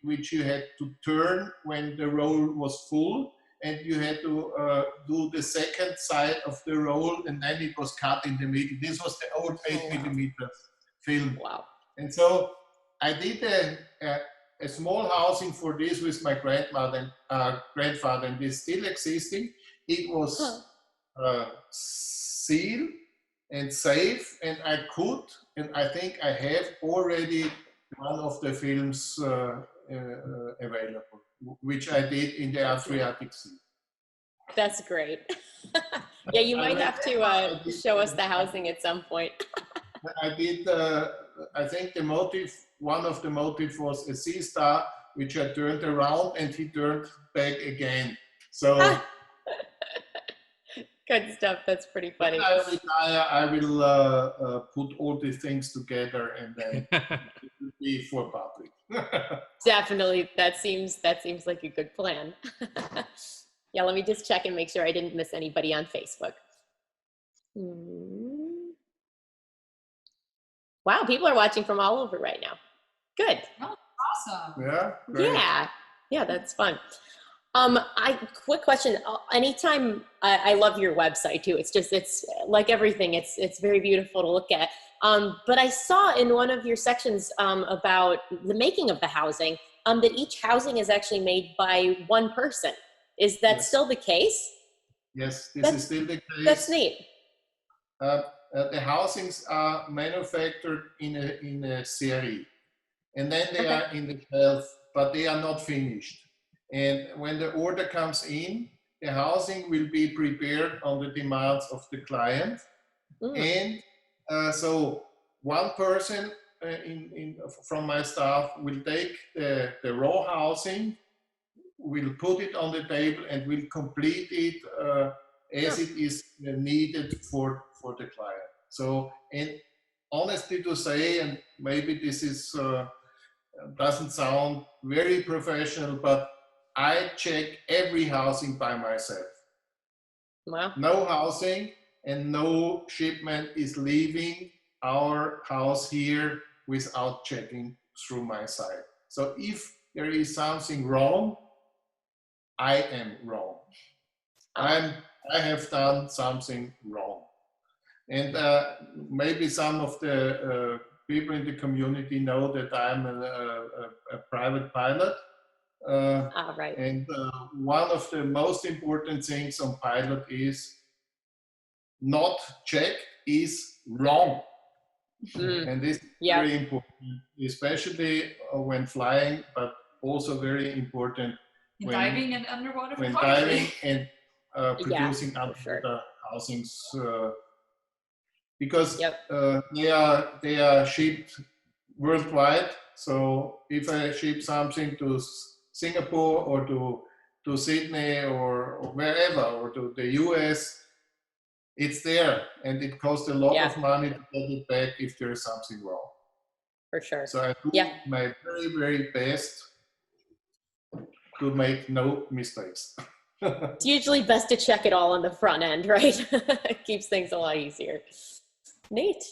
which you had to turn when the roll was full, and you had to do the second side of the roll, and then it was cut in the middle. This was the old 8mm film. Wow. And so I did a small housing for this with my grandfather, and it's still existing. It was sealed and safe, and I think I have already one of the films available, which I did in the Adriatic Sea. That's great. Yeah, you might have to show us the housing at some point. I did, I think one of the motif was a sea star, which I turned around and he turned back again. So good stuff. That's pretty funny. When I retire, I will put all these things together, and then it will be for public. Definitely. That seems like a good plan. Yeah, let me just check and make sure I didn't miss anybody on Facebook. Wow, people are watching from all over right now. Good. Oh, awesome. Yeah. Great. Yeah, that's fun. Quick question. Anytime, I love your website too. It's like everything. It's very beautiful to look at. But I saw in one of your sections about the making of the housing that each housing is actually made by one person. Is that still the case? Yes, this is still the case. That's neat. The housings are manufactured in a series, and then they are in the shelf, but they are not finished. And when the order comes in, the housing will be prepared on the demands of the client. And so one person from my staff will take the raw housing, will put it on the table, and will complete it as it is needed for the client. So, and honestly to say, and maybe this is doesn't sound very professional, but I check every housing by myself. Wow. No housing and no shipment is leaving our house here without checking through my side. So if there is something wrong, I am wrong. I have done something wrong. And maybe some of the people in the community know that I'm a private pilot. Right. And one of the most important things on pilot is not check is wrong. And this is very important, especially when flying, but also very important when diving and underwater when photography. diving and producing underwater housings, because they are shipped worldwide. So if I ship something to Singapore or to Sydney or wherever, or to the US, it's there, and it costs a lot of money to get it back if there is something wrong. For sure. So I do my very, very best to make no mistakes. It's usually best to check it all on the front end, right? It keeps things a lot easier. Neat.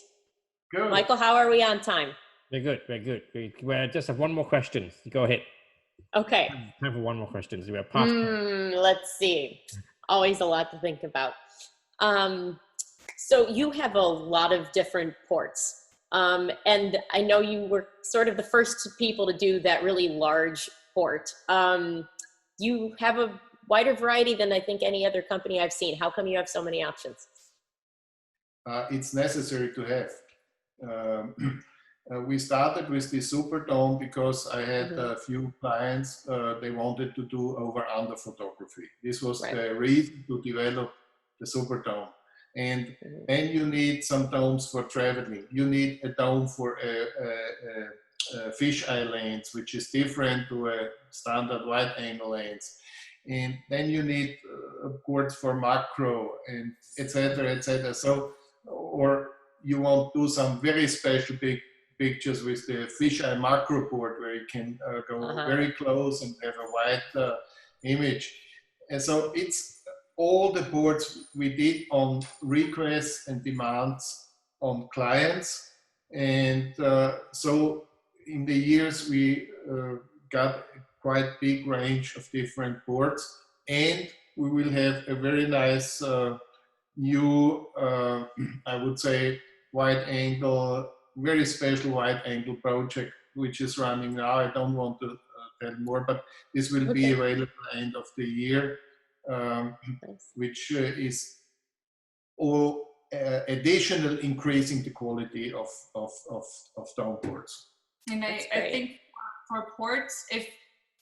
Good. Michael, how are we on time? Very good, very good. We just have one more question. Go ahead. Okay. Time for one more question. We are past time. Let's see. Always a lot to think about. So you have a lot of different ports. And I know you were sort of the first people to do that really large port. You have a wider variety than I think any other company I've seen. How come you have so many options? It's necessary to have. We started with the superdome because I had a few clients, they wanted to do over-under photography. This was the reason to develop the superdome. And then you need some domes for traveling. You need a dome for fisheye lens, which is different to a standard wide-angle lens. And then you need ports for macro, and etc., etc. So, or you want to do some very special big pictures with the fisheye macro port, where you can go very close and have a wide image. And so it's all the ports we did on requests and demands on clients. And so in the years we got quite big range of different ports, and we will have a very nice new, I would say, wide angle, very special wide angle project, which is running now. I don't want to tell more, but this will be available at the end of the year, which is all additional increasing the quality of dome ports. And I think for ports, if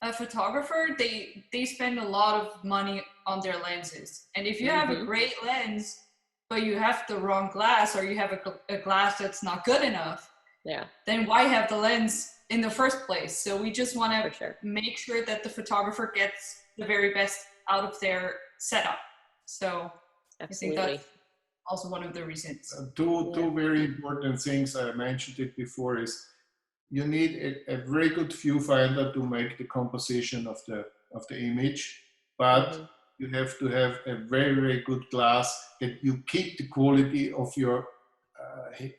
a photographer, they spend a lot of money on their lenses. And if you have a great lens, but you have the wrong glass, or you have a glass that's not good enough, then why have the lens in the first place? So we just want to make sure that the photographer gets the very best out of their setup. So I think that's also one of the reasons. Two very important things, I mentioned it before, is you need a very good viewfinder to make the composition of the image, but you have to have a very, very good glass that you keep the quality of your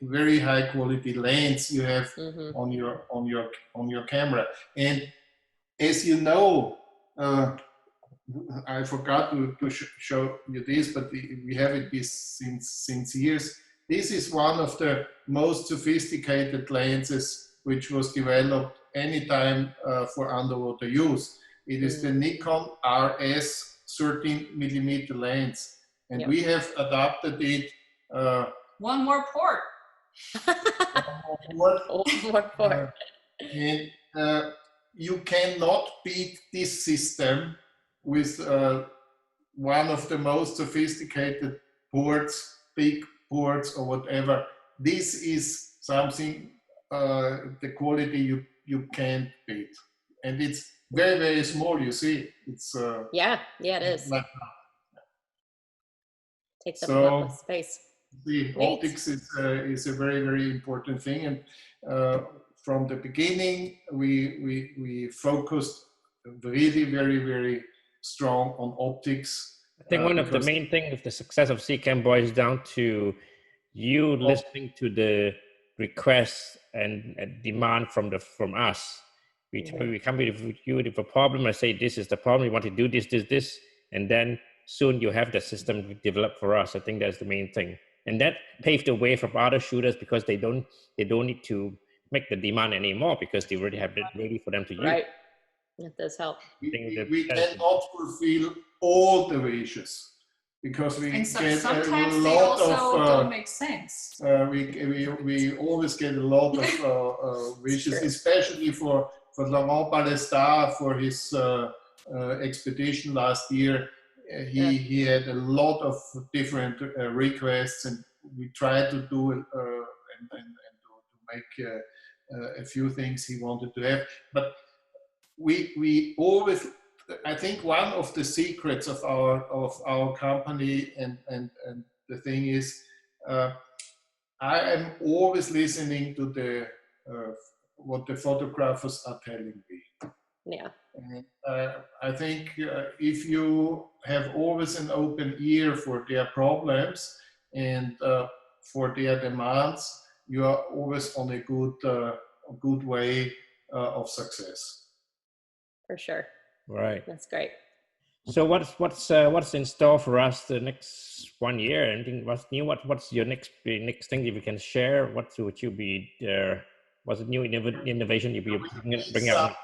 very high quality lens you have on your camera. And as you know, I forgot to show you this, but we have it since years. This is one of the most sophisticated lenses which was developed anytime for underwater use. It is the Nikon RS 13mm lens, and we have adapted it. One more port. One more port. And you cannot beat this system with one of the most sophisticated ports, big ports or whatever. This is something, the quality you can't beat. And it's very, very small, you see. It's yeah, it is. Like, takes up a lot of space. The optics is a very, very important thing. And from the beginning, we focused really very, very strong on optics. I think one of the main things of the success of SEACAM boils down to you listening to the requests and demand from us. We come with you with a problem and say, this is the problem, we want to do this, and then soon you have the system developed for us. I think that's the main thing. And that paved the way for other shooters, because they don't need to make the demand anymore, because they already have it ready for them to use. Right. That does help. We cannot fulfill all the wishes, because we get sometimes a they lot also of don't make sense. We always get a lot of wishes, especially for Laurent Balestar, for his expedition last year. He had a lot of different requests, and we tried to do and to make a few things he wanted to have. But we always, I think one of the secrets of our company and the thing is, I am always listening to the what the photographers are telling me. Yeah. And I think if you have always an open ear for their problems and for their demands, you are always on a good way of success. For sure. Right. That's great. So what's in store for us the next 1 year? Anything what's new? What's your next thing if you can share? What would you be there? What's a new innovation you'll be bring up?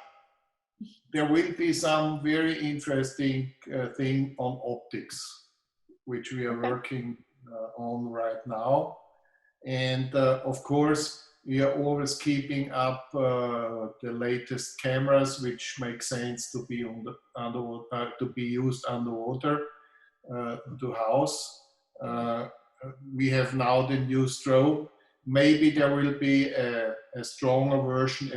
There will be some very interesting thing on optics, which we are working on right now. And of course, we are always keeping up the latest cameras, which make sense to be to be used underwater to house. We have now the new strobe. Maybe there will be a stronger version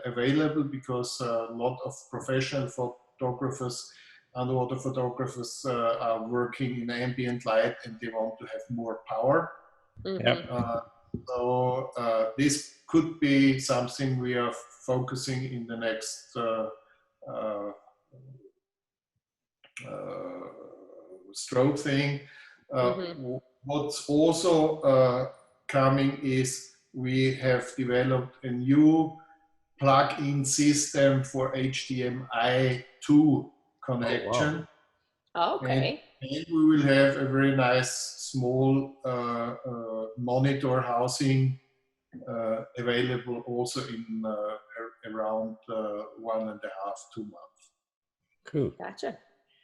available, because a lot of professional photographers, underwater photographers, are working in ambient light and they want to have more power. So this could be something we are focusing in the next strobe thing. What's also coming is we have developed a new plug-in system for HDMI 2 connection. Okay. And we will have a very nice small monitor housing available also in around 1.5 to 2 months. Cool. Gotcha.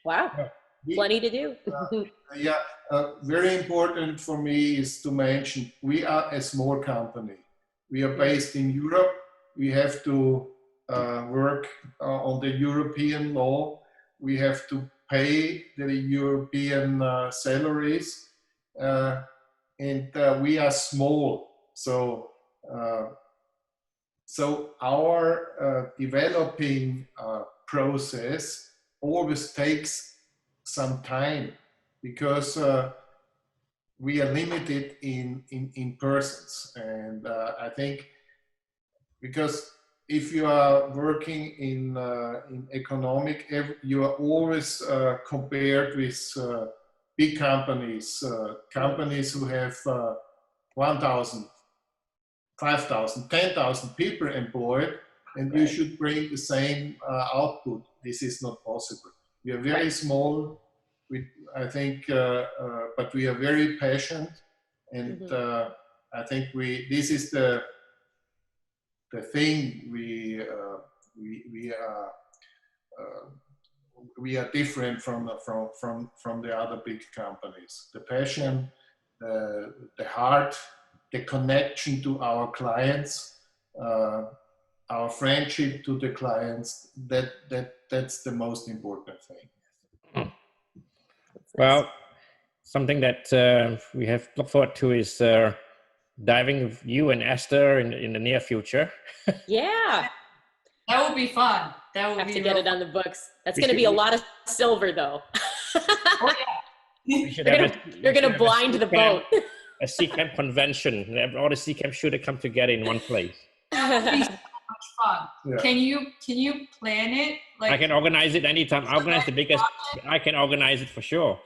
Wow. Yeah. Plenty to do. Yeah, very important for me is to mention we are a small company. We are based in Europe. We have to work on the European law. We have to pay the European salaries, and we are small. So, so our developing process always takes some time because we are limited in persons. And I think because if you are working in economic, you are always compared with big companies, companies who have 1,000, 5,000, 10,000 people employed, and you should bring the same output. This is not possible. We are very small, I think, but we are very passionate, and I think this is the thing we are different from the other big companies. The passion, the heart, the connection to our clients, our friendship to the clients. That's the most important thing. Well, something that we have looked forward to is diving with you and Esther in the near future. Yeah. That would be fun. That would Have be to get it on the books. That's We going to be should- a lot of silver, though. Oh, yeah. We should You're have gonna, you're gonna blind the boat. a SEACAM convention. All the SEACAM shooters come together in one place. That would be so much fun. Yeah. Can you plan it? Like, I can organize it anytime. I organize the biggest. I can organize it for sure.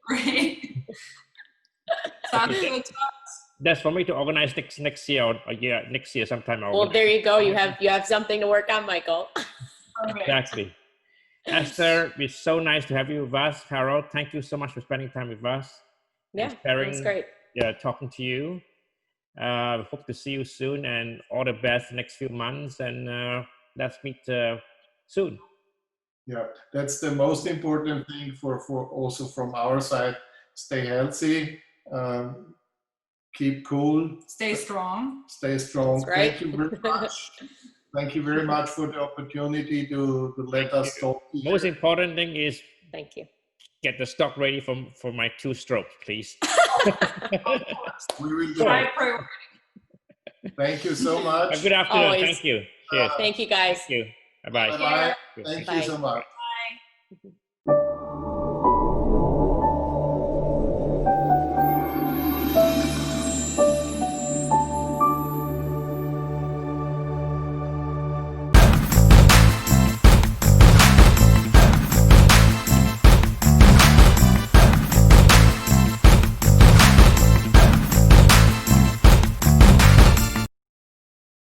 Great. Sounds good to us. That's for me to organize next year or next year sometime. I'll Well, organize there it. you go. You have something to work on, Michael. Perfect. Exactly. Esther, it's so nice to have you with us. Harald, thank you so much for spending time with us. Yeah, and sharing, that's great. Yeah, talking to you. Hope to see you soon, and all the best next few months. And let's meet soon. Yeah, that's the most important thing for also from our side. Stay healthy, keep cool, Stay strong. stay strong. That's right. Thank you very much. Thank you very much for the opportunity to let us talk. Most important thing is Thank you. get the stock ready for my 2 strokes, please. We will do High it. priority. Thank you so much. Good afternoon. Always. Thank you. Cheers. Thank you, guys. Thank you. Bye-bye. Bye-bye. Thank Bye. you so much. Bye.